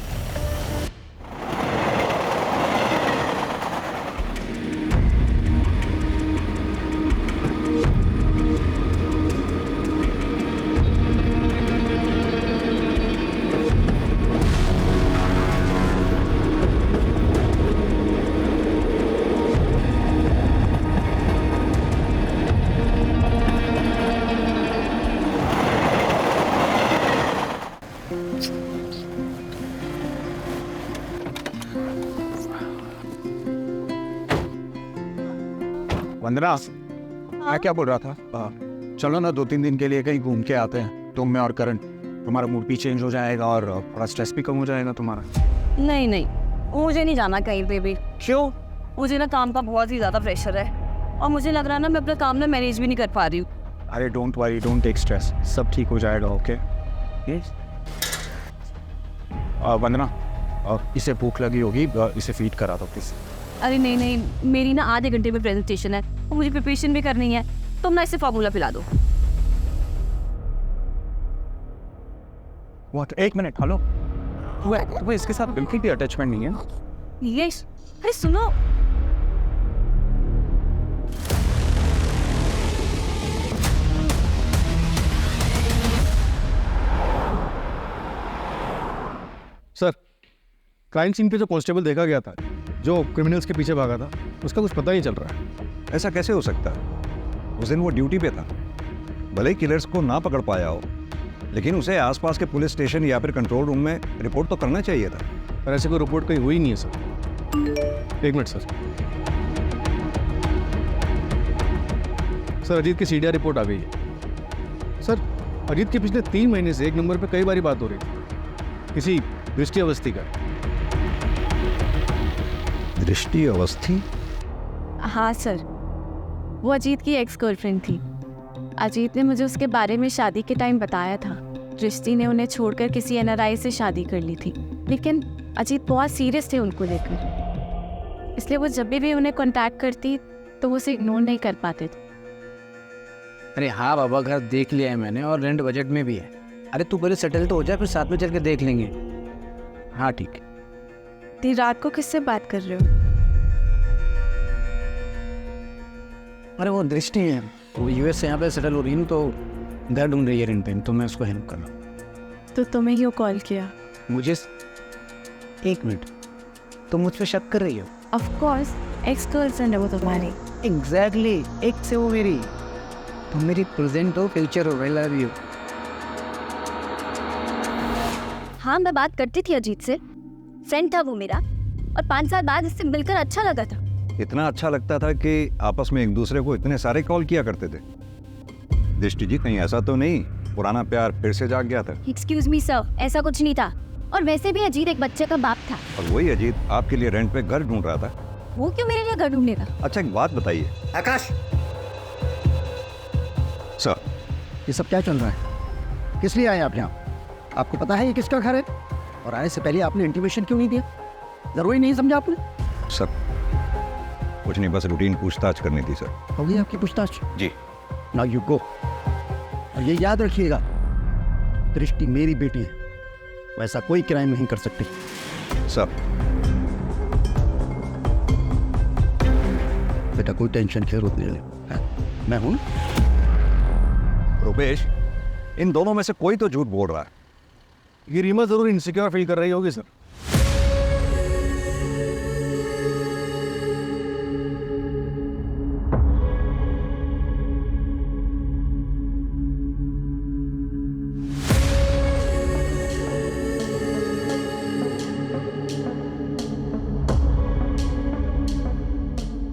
वंदना, मैं क्या बोल रहा था, चलो ना 2-3 दिन के लिए कहीं घूम के आते हैं, तुम मैं और करण। तुम्हारा मूड भी चेंज हो जाएगा और थोड़ा स्ट्रेस भी कम हो जाएगा तुम्हारा। नहीं नहीं, मुझे नहीं जाना कहीं पे भी। क्यों? मुझे ना काम का बहुत ही ज़्यादा प्रेशर है, और मुझे लग रहा है ना मैं अपना काम ना मैनेज भी नहीं कर पा रही हूँ। अरे don't worry, don't take stress, सब ठीक हो जाएगा। ओके वंदना, इसे भूख लगी होगी, इसे फीड करा दो प्लीज। अरे नहीं नहीं, मेरी ना आधे घंटे में प्रेजेंटेशन है और मुझे प्रिपरेशन भी करनी है, तुम ना इसे फार्मूला पिला दो। व्हाट? 1 minute, hello. तुम्हें इसके साथ बिल्कुल भी अटैचमेंट नहीं है? यस। अरे सुनो, सर, क्राइम सीन पे जो कांस्टेबल देखा गया था, जो क्रिमिनल्स के पीछे भागा था, उसका कुछ पता नहीं चल रहा है। ऐसा कैसे हो सकता है? उस दिन वो ड्यूटी पे था, भले ही किलर्स को ना पकड़ पाया हो, लेकिन उसे आसपास के पुलिस स्टेशन या फिर कंट्रोल रूम में रिपोर्ट तो करना चाहिए था। पर ऐसे कोई रिपोर्ट कहीं हुई नहीं है sir. 1 minute sir. Sir, Ajit की सीडीआर रिपोर्ट आ गई है। सर, अजीत के पिछले 3 महीने से 1 नंबर पे कई बारी बात हो रही थी, किसी दृष्टि अवस्थी का। दृष्टि अवस्थी? हाँ सर, वो अजीत की एक्स गर्लफ्रेंड थी। अजीत ने मुझे उसके बारे में शादी के टाइम बताया था। दृष्टि ने उन्हें छोड़कर किसी एनआरआई से शादी कर ली थी, लेकिन अजीत बहुत सीरियस थे उनको लेकर, इसलिए वो जब भी उन्हें कांटेक्ट करती तो वो उसे इग्नोर नहीं कर पाते थे। अरे हाँ बाबा, घर देख लिया है मैंने और रेंट बजट में भी है। अरे तू पहले सेटल तो हो जाए, फिर साथ में चल के देख लेंगे। हाँ ठीक है। देर रात को किससे बात कर रहे हो? अरे वो दृष्टि है, वो यूएस से यहाँ पे सेटल हो रही है, तो घर ढूंढ रही है रेंट पे, तो मैं उसको हेल्प कर रहा हूँ। तो तुम्हें क्यों कॉल किया? मुझे 1 मिनट, तुम मुझ पे शक कर रही हो? ऑफ कोर्स एक्स गर्लफ्रेंड है वो तुम्हारी। एग्जैक्टली, एक से वो मेरी, तुम मेरी प्रेजेंट हो, फ्यूचर हो, आई लव यू। हाँ, मैं बात करती थी अजीत से, फ्रेंड था वो मेरा, और 5 साल बाद इससे मिलकर अच्छा लगा था। इतना अच्छा लगता था कि आपस में एक दूसरे को इतने सारे कॉल किया करते थे। दृष्टि जी, कहीं ऐसा तो नहीं पुराना प्यार फिर से जाग गया था? एक्सक्यूज मी सर, ऐसा कुछ नहीं था। और वैसे भी अजीत एक बच्चे का बाप था। और वही अजीत आपके लिए रेंट पे घर ढूंढ रहा था। वो क्यों मेरे लिए घर ढूंढेगा? अच्छा, एक बात बताइए आकाश सर, ये सब क्या चल रहा है? किस लिए आए आप यहाँ? आपको पता है ये किसका घर है? और आने से पहले आपने इंटीमेशन क्यों नहीं दिया? जरूरी नहीं समझा आपने? सर कुछ नहीं, बस रूटीन पूछताछ करनी थी सर। हो गई आपकी पूछताछ? जी। Now you go. और ये याद रखिएगा, दृष्टि मेरी बेटी है, वैसा कोई क्राइम नहीं कर सकती। सर। बेटा कोई टेंशन खेर उतने ले, मैं हूं ना। रुपेश, इन दोनों में से कोई तो झूठ बोल रहा है। ये रीमा जरूर इनसिक्योर फील कर रही होगी सर।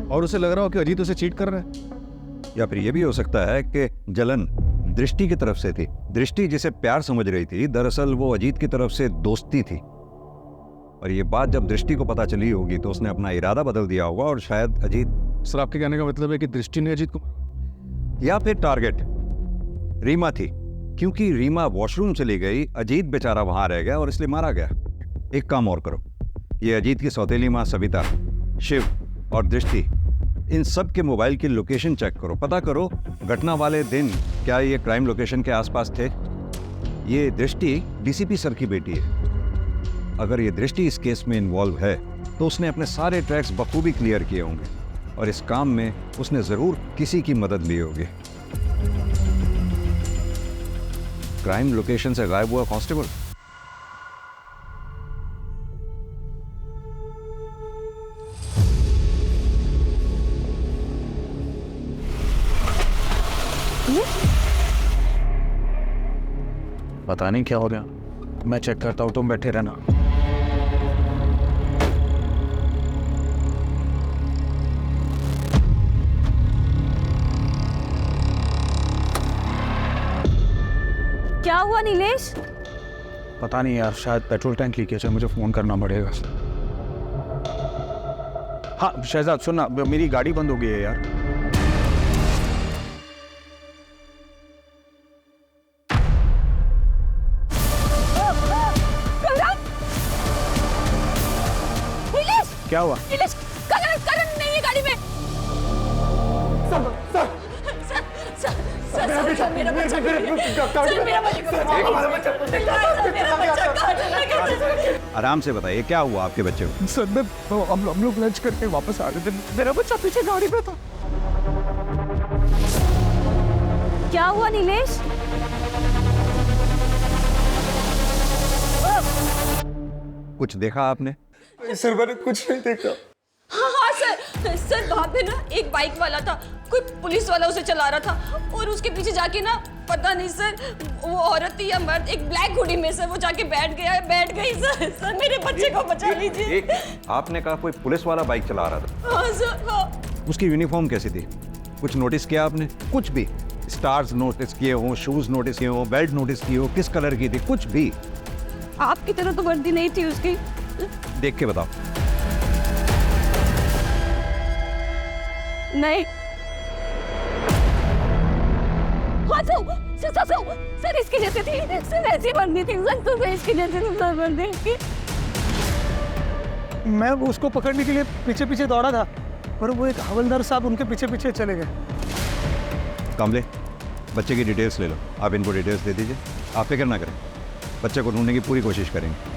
और उसे लग रहा हो कि अजीत उसे चीट कर रहा है, या फिर यह भी हो सकता है कि जलन दृष्टि की तरफ से थी। दृष्टि जिसे प्यार समझ रही थी, दरअसल वो अजीत की तरफ से दोस्ती थी। और ये बात जब दृष्टि को पता चली होगी तो उसने अपना इरादा बदल दिया होगा और शायद अजीत। सर आपके कहने का मतलब है कि दृष्टि ने अजीत को, या फिर टारगेट रीमा थी, क्योंकि रीमा वॉशरूम चली गई, अजीत बेचारा वहां रह गया और इसलिए मारा गया। एक काम और करो, ये अजीत की सौतेली माँ सविता, शिव और दृष्टि, इन सब के मोबाइल की लोकेशन चेक करो, पता करो घटना वाले दिन क्या ये क्राइम लोकेशन के आसपास थे। ये दृष्टि डीसीपी सर की बेटी है। अगर ये दृष्टि इस केस में इन्वॉल्व है तो उसने अपने सारे ट्रैक्स बखूबी क्लियर किए होंगे और इस काम में उसने जरूर किसी की मदद ली होगी। क्राइम लोकेशन से गायब हुआ कांस्टेबल, पता नहीं क्या हो गया। मैं चेक करता हूँ, तुम बैठे रहना। क्या हुआ नीलेश? पता नहीं यार, शायद पेट्रोल टैंक लीकेज है, मुझे फोन करना पड़ेगा। हाँ शहजाद सुनना, मेरी गाड़ी बंद हो गई है यार। क्या हुआ? करण नहीं है गाड़ी में। सर मेरा बच्चा, आराम से बताइए क्या हुआ आपके बच्चे को? सर हम लोग लंच करके वापस आ रहे थे, मेरा बच्चा पीछे गाड़ी पे था। क्या हुआ नीलेश? कुछ देखा आपने? सर मैंने कुछ नहीं देखा। हाँ सर वहाँ पे ना एक बाइक वाला था, कोई पुलिस वाला उसे चला रहा था और उसके पीछे जाके ना पता नहीं सर वो औरत थी या मर्द, एक ब्लैक हुडी में से वो जाके बैठ गई सर मेरे बच्चे को बचा लीजिए। आपने कहा कोई पुलिस वाला बाइक चला रहा था? हाँ सर हाँ। उसकी यूनिफॉर्म कैसी थी? कुछ नोटिस किया आपने? कुछ भी स्टार्स नोटिस किए हो, शूज नोटिस किए हो, बेल्ट नोटिस की हो, किस कलर की थी, कुछ भी? आपकी तरह तो वर्दी नहीं थी उसकी। देख के बताओ। नहीं। हाँ सर इसकी जैसे थी, सर ऐसी वर्दी थी सर, इसकी जैसे सर वर्दी थी। मैं उसको पकड़ने के लिए पीछे पीछे दौड़ा था, पर वो एक हवलदार साहब उनके पीछे पीछे चले गए। कामले, बच्चे की डिटेल्स ले लो, आप इनको डिटेल्स दे दीजिए। आप फिक्र ना करें, बच्चे को ढूंढने की पूरी कोशिश करेंगे।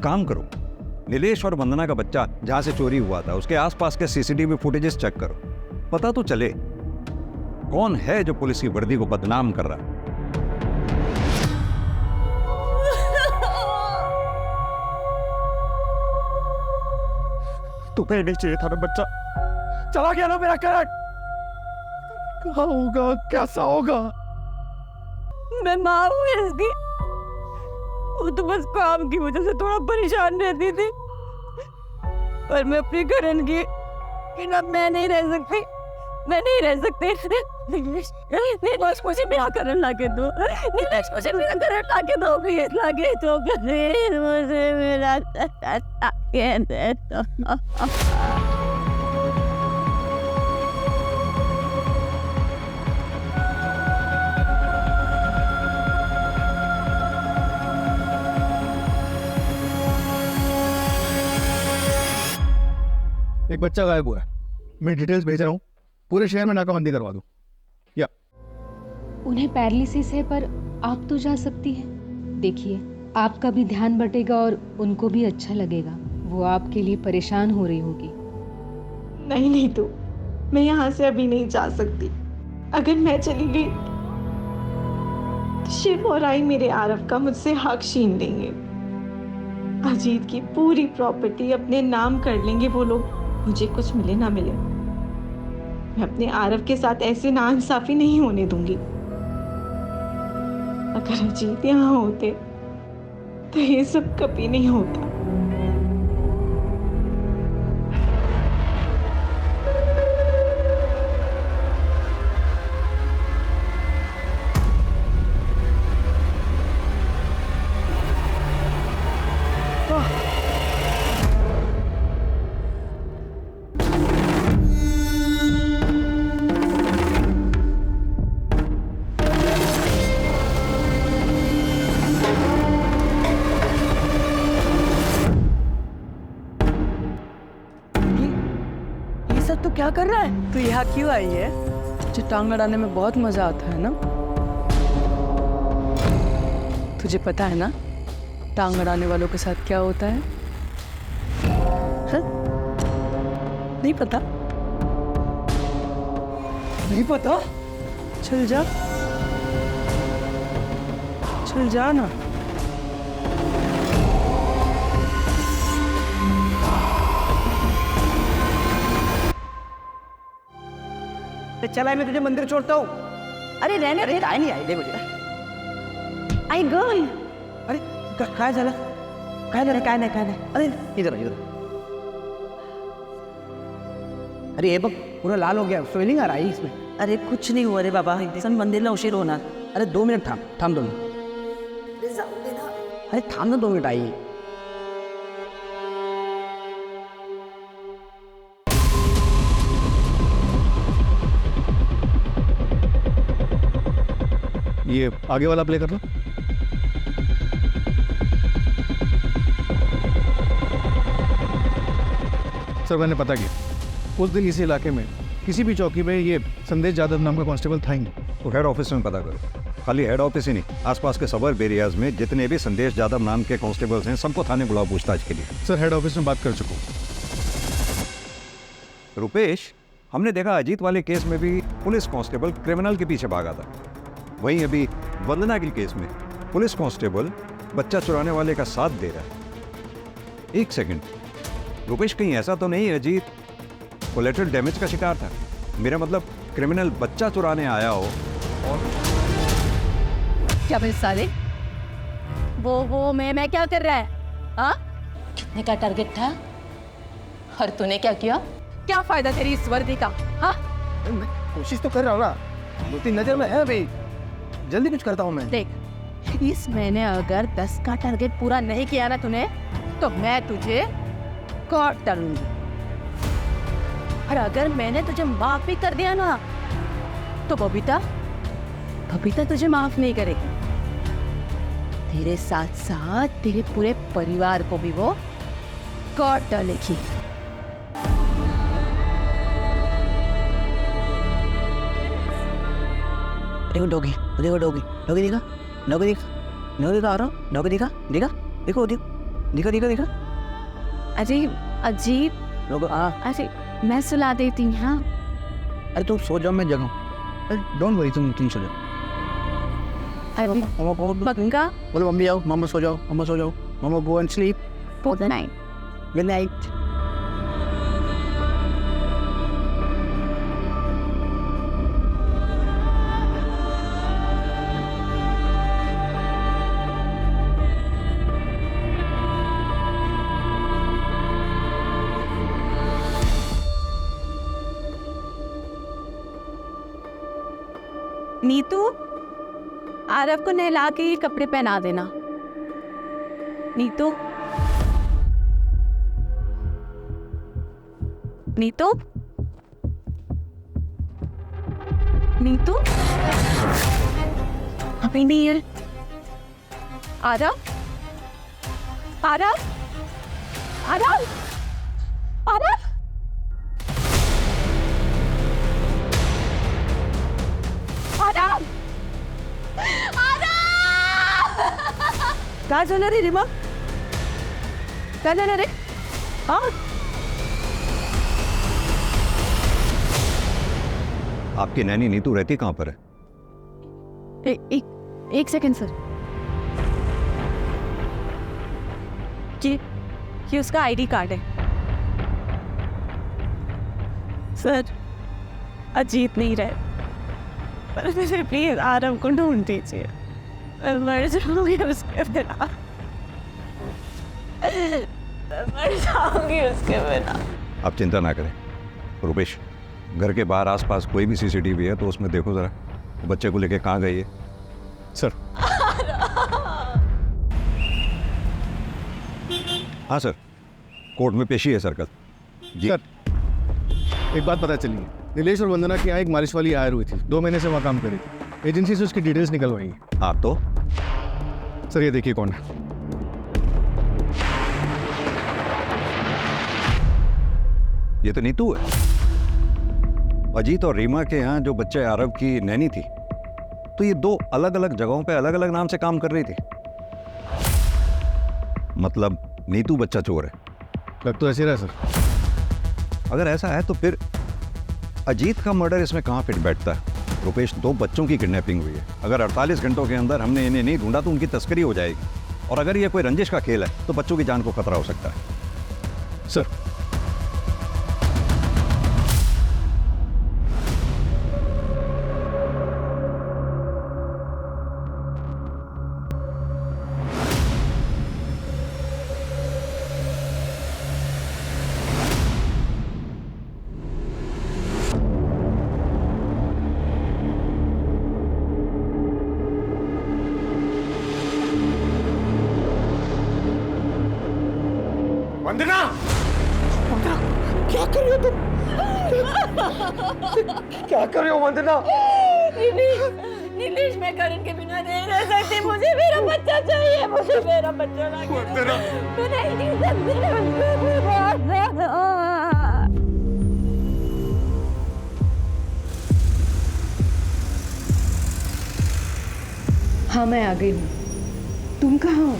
काम करो, नीलेश और वंदना का बच्चा जहां से चोरी हुआ था उसके आसपास के सीसीटीवी फुटेजेस चेक करो, पता तो चले कौन है जो पुलिस की वर्दी को बदनाम कर रहा है। तुम्हें नहीं चाहिए था ना बच्चा, चला गया ना मेरा करंट। कहाँ होगा, कैसा होगा? मैं माँ हूँ इसकी, वो तो बस काम की वजह से थोड़ा परेशान रहती थी, पर मैं अपनी करण की बिना मैं नहीं रह सकती, मैं नहीं रह सकती। नीलेश मुझे मेरा करण लाके दो, नीलेश मुझे मेरा करण लाके दो, प्लीज लाके दो, प्लीज मुझे मेरा करण लाके दो। एक बच्चा गायब हुआ है, मैं डिटेल्स भेज रहा हूँ, पूरे शहर में नाकाबंदी करवा दो। या उन्हें पैरालिसिस है पर आप तो जा सकती हैं। देखिए आपका भी ध्यान बटेगा और उनको भी अच्छा लगेगा, वो आपके लिए परेशान हो रही होगी। नहीं नहीं तो मैं यहाँ से अभी नहीं जा सकती। अगर मैं चली गई तो शिव और आई मेरे आरव का मुझसे हक छीन लेंगे। अजीत की पूरी प्रॉपर्टी अपने नाम कर लेंगे वो लोग, मुझे कुछ मिले ना मिले। मैं अपने आरव के साथ ऐसे नाइंसाफी नहीं होने दूंगी। अगर अजीत यहाँ होते तो ये सब कभी नहीं होता। तो क्या कर रहा है? तू यहाँ क्यों आई है? तुझे टांग अड़ाने में बहुत मजा आता है ना? तुझे पता है ना टांग अड़ाने वालों के साथ क्या होता है? नहीं पता? नहीं पता? चल जा, चल जा ना। चला मैं तुझे मंदिर छोड़ता हूँ। अरे रहने रे, आए नहीं आए दे मुझे। आई गई। अरे काय झालं? काय झालं? काय नाही, काय नाही। अरे इधर इधर। अरे ये बघ पूरा लाल हो गया, स्वेलिंग आ रहा है इसमें। अरे कुछ नहीं हुआ रे बाबा, सन मंदिरला उशीर होणार। अरे 2 मिनिट थांब, थांब 2 मिनिट। अरे जाऊ दे ना। अरे थांब ना 2 मिनिट आई। ये आगे वाला प्ले कर लो। सर मैंने पता किया, उस दिन इसी इलाके में किसी भी चौकी में ये संदेश यादव नाम का कांस्टेबल था ही नहीं। तो हेड ऑफिस में पता करो, खाली हेड ऑफिस ही नहीं, आसपास के सबर्ब एरियाज में जितने भी संदेश यादव नाम के कांस्टेबल्स हैं सबको थाने बुलाओ पूछताछ के लिए। सर हेड ऑफिस में बात कर चुका हूँ। रुपेश, हमने देखा अजीत वाले केस में भी पुलिस कांस्टेबल क्रिमिनल के पीछे भागा था, वहीं अभी वंदना के केस में पुलिस कांस्टेबल बच्चा चुराने वाले का साथ दे रहा है। एक सेकंड रुपेश, कहीं ऐसा तो नहीं अजीत कोलेटरल डैमेज का शिकार था? मेरा मतलब क्रिमिनल बच्चा चुराने आया हो और क्या बे साले, वो मैं क्या कर रहा है? हाँ कितने का टारगेट था और तूने क्या किया? क्या फायदा तेरी इस वर्दी का? हाँ कोशिश तो कर रहा हूँ ना, 2-3 नजर में है भाई, जल्दी कुछ करता हूँ मैं। देख, इस महीने अगर 10 का टारगेट पूरा नहीं किया ना तूने तो मैं तुझे काट डालूंगी, और अगर मैंने तुझे माफ भी कर दिया ना तो बबीता तुझे माफ नहीं करेगी। तेरे साथ साथ तेरे पूरे परिवार को भी वो काट डालेगी। देखो डॉगी, देखो डॉगी, डॉगी दिखा, डॉगी दिखा, डॉगी दिखा आ रहा हूँ, डॉगी दिखा, दिखा, देखो देखो दिखा दिखा दिखा। अरे अजीब, अरे मैं सुला देती हूँ। हाँ अरे तुम सो जाओ, मैं जगाऊं। डोंट वरी, तुम सो जाओ। अरे पक्का? बोलो मम्मी आओ, मम्मा सो जाओ, मम्मा सो जाओ, मम्मा go and sleep. Good night. Good night. Neetu, Aarav को नहला के ये कपड़े पहना देना। नीतू, नीतू, नीतू, अभी नहीं है। आरव, आरव, आरव, आरव, आरव, काय झालं रे रिमा? काय झालं रे? हाँ? आपकी नैनी नीतू रहती कहाँ पर है? एक सेकंड सर। ये उसका आईडी कार्ड है सर। अजीत नहीं रहे, पर मुझे प्लीज आरव को ढूंढ दीजिए। मैं मर जाऊंगी उसके बिना, मर जाऊंगी उसके बिना। आप चिंता ना करें रुपेश, घर के बाहर आसपास कोई भी सीसीटीवी है तो उसमें देखो जरा, वो बच्चे को लेके कहाँ गई है। सर। हाँ सर, कोर्ट में पेशी है सर कल। जी सर, एक बात पता चली है, नीलेश और वंदना की यहाँ एक मालिश वाली हायर हुई थी, 2 महीने से वहाँ काम करी थी। एजेंसी से उसकी डिटेल्स निकलवाई हैं। आप तो सर ये देखिए कौन है। ये तो नीतू है। अजीत और रीमा के यहाँ जो बच्चे आरव की नैनी थी, तो ये 2 अलग अलग जगहों पे अलग अलग नाम से काम कर रही थी। मतलब नीतू बच्चा चोर है। लग तो ऐसे रहा सर। अगर ऐसा है तो फिर अजीत का मर्डर इसमें कहाँ फिट बैठता है? रुपेश, 2 बच्चों की किडनैपिंग हुई है। अगर 48 घंटों के अंदर हमने इन्हें नहीं ढूंढा तो उनकी तस्करी हो जाएगी, और अगर ये कोई रंजिश का खेल है तो बच्चों की जान को खतरा हो सकता है। सर वंदना, क्या कर रही हो तुम? क्या कर रही हो वंदना? नीलेश, मैं करण के बिना नहीं रह सकती। मुझे मेरा बच्चा चाहिए, मुझे मेरा बच्चा चाहिए। मैं नहीं जी सकती। हाँ मैं आ गई हूँ। तुम कहाँ हो?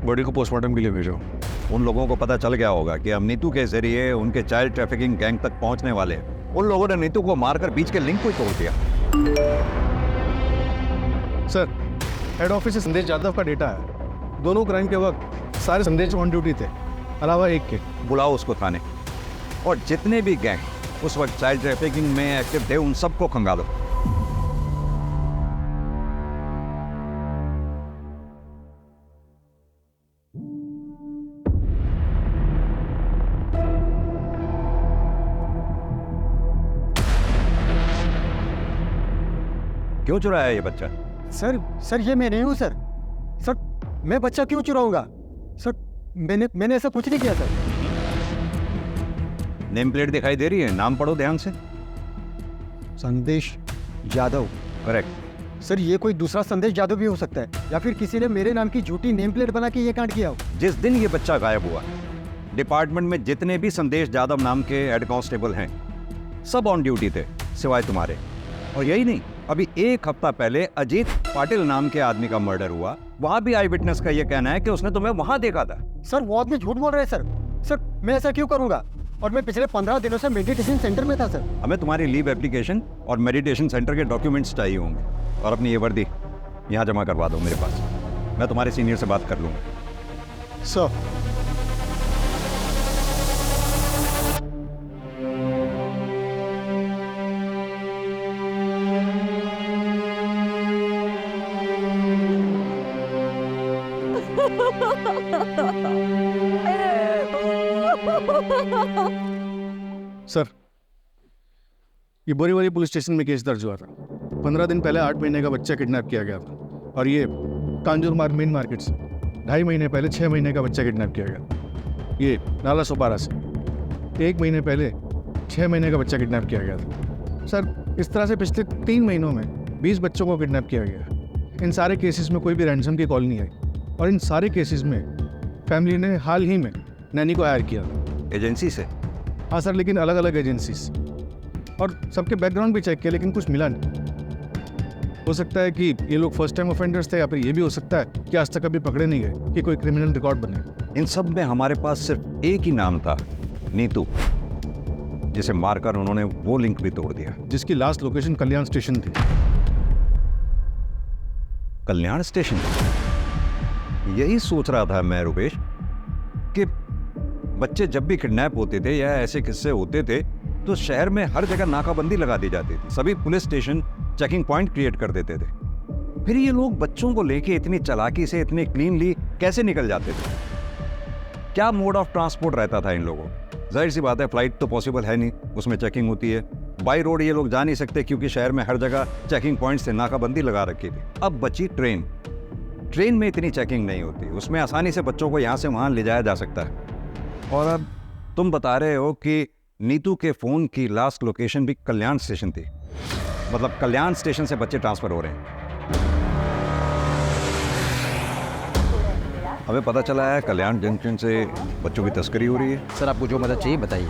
बॉडी को पोस्टमार्टम के लिए भेजो। उन लोगों को पता चल गया होगा कि हम नीतू के जरिए उनके चाइल्ड ट्रैफिकिंग गैंग तक पहुंचने वाले हैं। उन लोगों ने नीतू को मारकर बीच के लिंक को ही तोड़ दिया। सर, हेड ऑफिस से संदेश यादव का डेटा है। दोनों क्राइम के वक्त सारे संदेश ऑन ड्यूटी थे, अलावा एक के। बुलाओ उसको थाने, और जितने भी गैंग उस वक्त चाइल्ड ट्रैफिकिंग में एक्टिव थे उन सबको खंगालो। क्यों चुराया ये बच्चा? सर ये मैं नहीं हूँ सर। मैं बच्चा क्यों चुराऊंगा? सर मैंने ऐसा कुछ नहीं किया सर। नेम प्लेट दिखाई दे रही है, नाम पढ़ो ध्यान से। संदेश यादव। करेक्ट। सर ये कोई दूसरा संदेश जादू भी हो सकता है, या फिर किसी ने मेरे नाम की झूठी नेम प्लेट बना के ये कांड किया हो। जिस दिन ये बच्चा गायब हुआ, डिपार्टमेंट में जितने भी संदेश यादव नाम के हेड कांस्टेबल हैं, सब ऑन ड्यूटी थे सिवाय तुम्हारे। और यही नहीं, अभी 1 हफ्ता पहले अजीत पाटिल नाम के आदमी का मर्डर हुआ, वहां भी आई विटनेस का यह कहना है कि उसने तुम्हें वहां देखा था। सर वो आदमी झूठ बोल रहे हैं सर मैं ऐसा क्यों करूंगा? और मैं पिछले 15 दिनों से मेडिटेशन सेंटर में था सर। हमें तुम्हारी लीव एप्लीकेशन और मेडिटेशन सेंटर के डॉक्यूमेंट्स चाहिए होंगे, और अपनी ये वर्दी यहाँ जमा करवा दो मेरे पास। मैं तुम्हारे सीनियर से बात कर लूंगा। सर सर, ये बोरीवली पुलिस स्टेशन में केस दर्ज हुआ था। 15 दिन पहले 8 महीने का बच्चा किडनैप किया गया था, और ये कांजूर मार्ग मेन मार्केट से 2.5 महीने पहले 6 महीने का बच्चा किडनैप किया गया। ये नाला सोपारा से 1 महीने पहले 6 महीने का बच्चा किडनैप किया गया था। सर, इस तरह से पिछले 3 महीनों में 20 बच्चों को किडनैप किया गया। इन सारे केसेस में कोई भी रैंसम की कॉल नहीं आई, और इन सारे केसेस में फैमिली ने हाल ही में नैनी को हायर किया। एजेंसी से? हाँ सर, लेकिन अलग अलग एजेंसी से, और सबके बैकग्राउंड भी चेक किया, लेकिन कुछ मिला नहीं। हो सकता है कि ये लोग फर्स्ट टाइम ऑफेंडर्स थे, या फिर ये भी हो सकता है कि आज तक कभी पकड़े नहीं गए, कि कोई क्रिमिनल रिकॉर्ड बने। इन सब में हमारे पास सिर्फ एक ही नाम था, नीतू, जिसे मारकर उन्होंने वो लिंक भी तोड़ दिया, जिसकी लास्ट लोकेशन कल्याण स्टेशन थी। कल्याण स्टेशन? यही सोच रहा था मैं रुपेश कि बच्चे जब भी किडनैप होते थे या ऐसे किस्से होते थे तो शहर में हर जगह नाकाबंदी लगा दी जाती थी, सभी police station checking point create कर देते थे। फिर ये लोग बच्चों को लेके इतनी चालाकी से इतने क्लीनली कैसे निकल जाते थे? क्या मोड ऑफ ट्रांसपोर्ट रहता था इन लोगों? जाहिर सी बात है, फ्लाइट तो पॉसिबल है नहीं, उसमें चेकिंग होती है। बाई रोड ये लोग जा नहीं सकते क्योंकि शहर में हर जगह चेकिंग पॉइंट से नाकाबंदी लगा रखी थी। अब बची ट्रेन में इतनी चेकिंग नहीं होती, उसमें आसानी से बच्चों को यहाँ से वहाँ ले जाया जा सकता है। और अब तुम बता रहे हो कि नीतू के फोन की लास्ट लोकेशन भी कल्याण स्टेशन थी, मतलब कल्याण स्टेशन से बच्चे ट्रांसफर हो रहे हैं। हमें पता चला है कल्याण जंक्शन से बच्चों की तस्करी हो रही है। सर, आपको जो मदद चाहिए बताइए,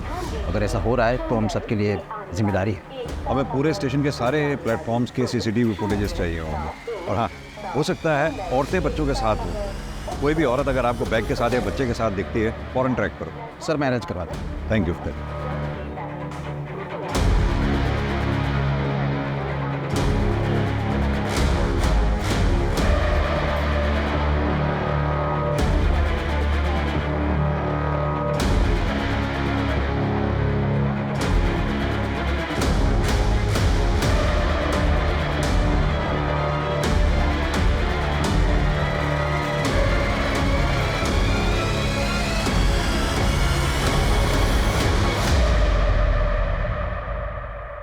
अगर ऐसा हो रहा है तो हम सबके लिए जिम्मेदारी है। हमें पूरे स्टेशन के सारे प्लेटफॉर्म्स के CCTV फुटेजेस चाहिए होंगे। और हाँ, हो सकता है औरतें बच्चों के साथ हो। कोई भी औरत अगर आपको बैग के साथ या बच्चे के साथ दिखती है, फौरन ट्रैक करो। सर, मैं अरेंज करवाता हूँ। Thank you.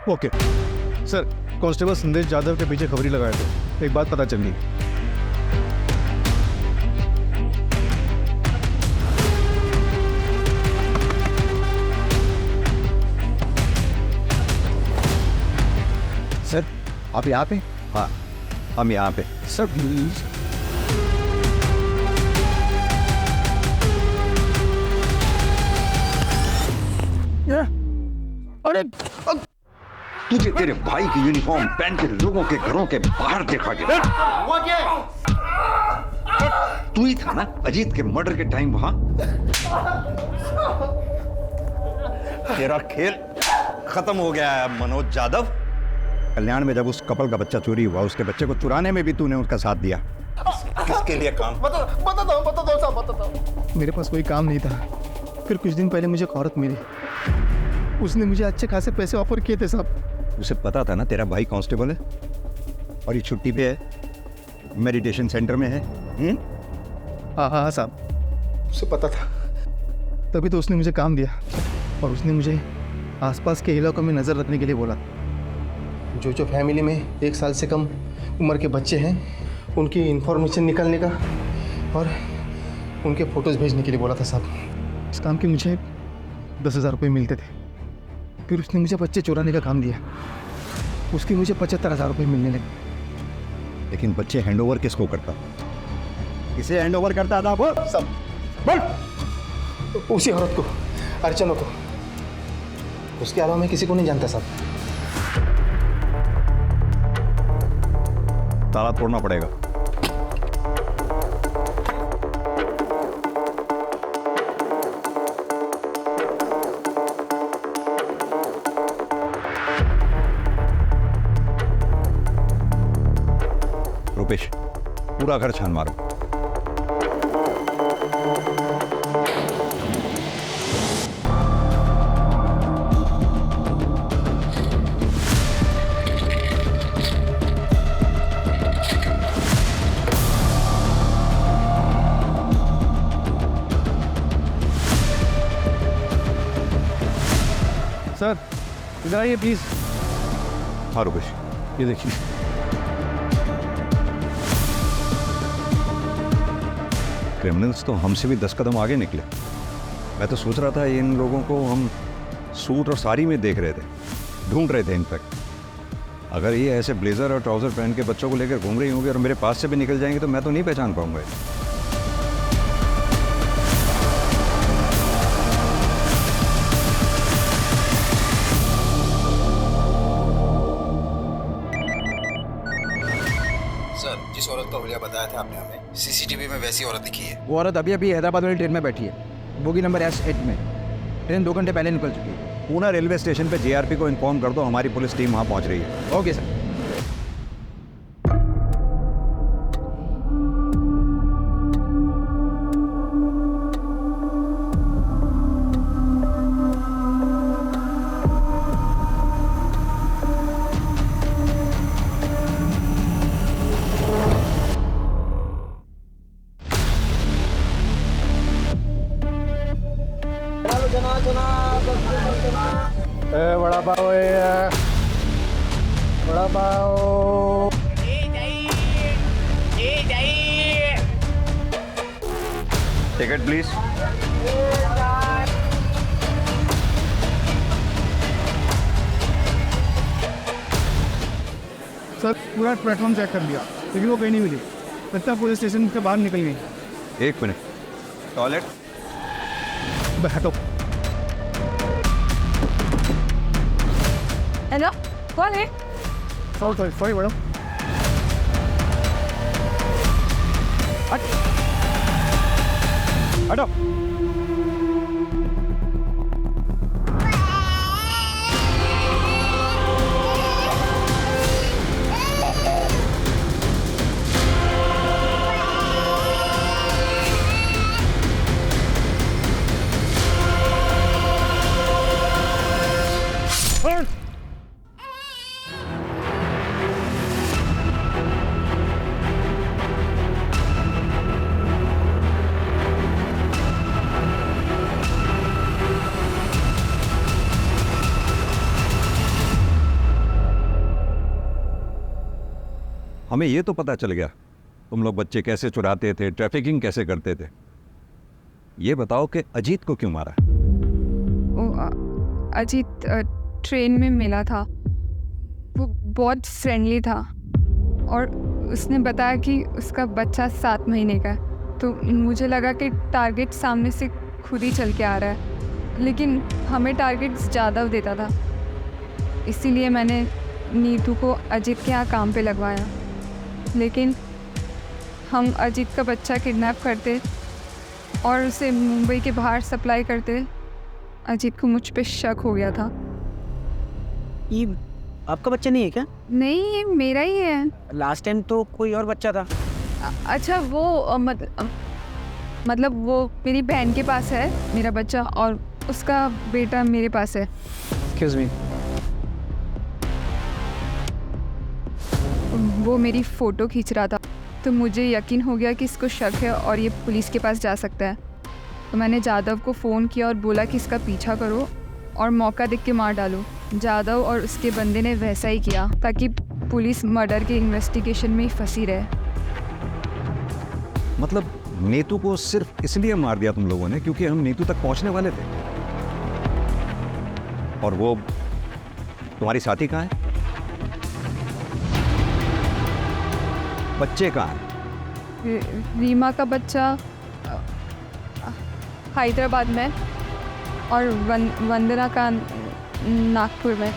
Okay sir, constable संदेश यादव के पीछे खबरी लगाए थे। एक बात पता चल गई। सर, आप यहाँ पे? हाँ, हम यहाँ पे। Sir please. अरे तुझे तेरे भाई की यूनिफॉर्म पहन के लोगों के घरों के बाहर देखा गया। तू ही था ना अजीत के मर्डर के टाइम वहां? तेरा खेल खत्म हो गया है मनोज यादव। कल्याण में जब उस कपल का बच्चा चोरी हुआ, उसके बच्चे को चुराने में भी तूने उसका साथ दिया। किसके लिए काम? बताओ। मेरे पास कोई काम नहीं था। फिर कुछ दिन पहले मुझे एक औरत मिली, उसने मुझे अच्छे खासे पैसे ऑफर किए थे साहब। उसे पता था ना तेरा भाई कांस्टेबल है और ये छुट्टी पे है, मेडिटेशन सेंटर में है। हाँ साहब, उसे पता था, तभी तो उसने मुझे काम दिया। और उसने मुझे आसपास के इलाकों में नज़र रखने के लिए बोला। जो फैमिली में 1 साल से कम उम्र के बच्चे हैं, उनकी इंफॉर्मेशन निकालने का और उनके फ़ोटोज़ भेजने के लिए बोला था साहब। इस काम के मुझे 10,000 रुपये मिलते थे। फिर उसने मुझे बच्चे चुराने का काम दिया, उसकी मुझे 75,000 रुपये मिलने लगे। लेकिन बच्चे हैंडओवर किसको करता? किसे हैंडओवर करता था वो? सब बोल। उसी औरत को, अर्चना को। उसके अलावा मैं किसी को नहीं जानता साहब। ताला तोड़ना पड़ेगा। रुपेश, पूरा घर छान मारो। सर इधर आइए प्लीज। हाँ रुपेश, ये देखिए। क्रिमिनल्स तो हमसे भी 10 कदम आगे निकले। मैं तो सोच रहा था इन लोगों को हम सूट और साड़ी में देख रहे थे, ढूंढ रहे थे। इनफैक्ट अगर ये ऐसे ब्लेजर और ट्राउजर पहन के बच्चों को लेकर घूम रही होंगी और मेरे पास से भी निकल जाएंगे तो मैं तो नहीं पहचान पाऊंगा। सर, जिस औरत का हुलिया बताया था आपने हमें, सीसीटीवी में वैसी औरत दिखी है। वो औरत अभी अभी हैदराबाद वाली ट्रेन में बैठी है, बोगी नंबर S8 में। ट्रेन 2 घंटे पहले निकल चुकी है। पूना रेलवे स्टेशन पे जीआरपी को इन्फॉर्म कर दो, हमारी पुलिस टीम वहाँ पहुँच रही है। Okay sir. वड़ा पाव है, vada pav. Ticket please. Sir पूरा प्लेटफॉर्म चेक कर लिया लेकिन वो कहीं नहीं मिली। लगता है पुलिस स्टेशन के बाहर निकल गई। 1 मिनट, टॉयलेट। बैठो। हेलो, कौन है? Sorry madam. हटो। हमें ये तो पता चल गया तुम लोग बच्चे कैसे चुराते थे, ट्रैफिकिंग कैसे करते थे। ये बताओ कि अजीत को क्यों मारा? अजीत ट्रेन में मिला था, वो बहुत फ्रेंडली था और उसने बताया कि उसका बच्चा 7 महीने का है। तो मुझे लगा कि टारगेट सामने से खुद ही चल के आ रहा है, लेकिन हमें टारगेट्स ज़्यादा देता था। इसीलिए मैंने नीतू को अजीत के यहाँ काम पे लगवाया। लेकिन हम अजीत का बच्चा किडनैप करते और उसे मुंबई के बाहर सप्लाई करते। अजीत को मुझ पे शक हो गया था। ये आपका बच्चा नहीं है क्या? नहीं, ये मेरा ही है। लास्ट टाइम तो कोई और बच्चा था। अच्छा, वो मतलब वो मेरी बहन के पास है मेरा बच्चा और उसका बेटा मेरे पास है। Excuse me. वो मेरी फ़ोटो खींच रहा था तो मुझे यकीन हो गया कि इसको शक है और ये पुलिस के पास जा सकता है। तो मैंने जादव को फ़ोन किया और बोला कि इसका पीछा करो और मौका देख के मार डालो। जादव और उसके बंदे ने वैसा ही किया ताकि पुलिस मर्डर के इन्वेस्टिगेशन में ही फंसी रहे। मतलब नीतू को सिर्फ इसलिए मार दिया तुम लोगों ने क्योंकि हम नीतू तक पहुंचने वाले थे? और वो तुम्हारी साथी कहाँ है? बच्चे कहाँ हैं? रीमा का बच्चा हैदराबाद में और वंदना का नागपुर में।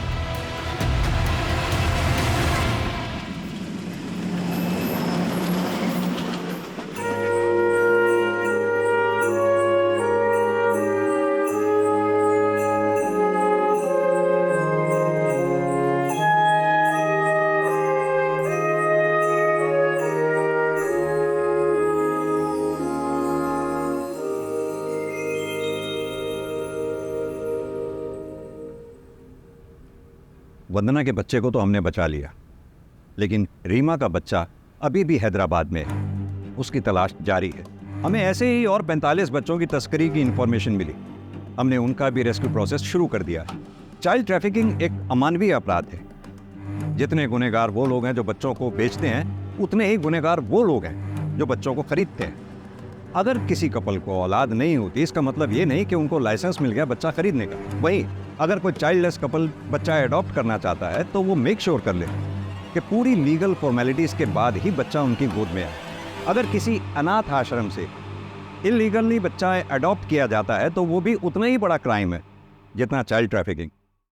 वंदना के बच्चे को तो हमने बचा लिया, लेकिन रीमा का बच्चा अभी भी हैदराबाद में है। उसकी तलाश जारी है। हमें ऐसे ही और 45 बच्चों की तस्करी की इंफॉर्मेशन मिली। हमने उनका भी रेस्क्यू प्रोसेस शुरू कर दिया है। चाइल्ड ट्रैफिकिंग एक अमानवीय अपराध है। जितने गुनहगार वो लोग हैं जो बच्चों को बेचते हैं, उतने ही गुनहगार वो लोग हैं जो बच्चों को खरीदते हैं। अगर किसी कपल को औलाद नहीं होती, इसका मतलब ये नहीं कि उनको लाइसेंस मिल गया बच्चा खरीदने का। वहीं अगर कोई चाइल्डलेस कपल बच्चा अडॉप्ट करना चाहता है तो वो मेक श्योर कर ले कि पूरी लीगल फॉर्मेलिटीज़ के बाद ही बच्चा उनकी गोद में आए। अगर किसी अनाथ आश्रम से इलीगली बच्चा अडॉप्ट किया जाता है तो वो भी उतना ही बड़ा क्राइम है जितना चाइल्ड ट्रैफिकिंग।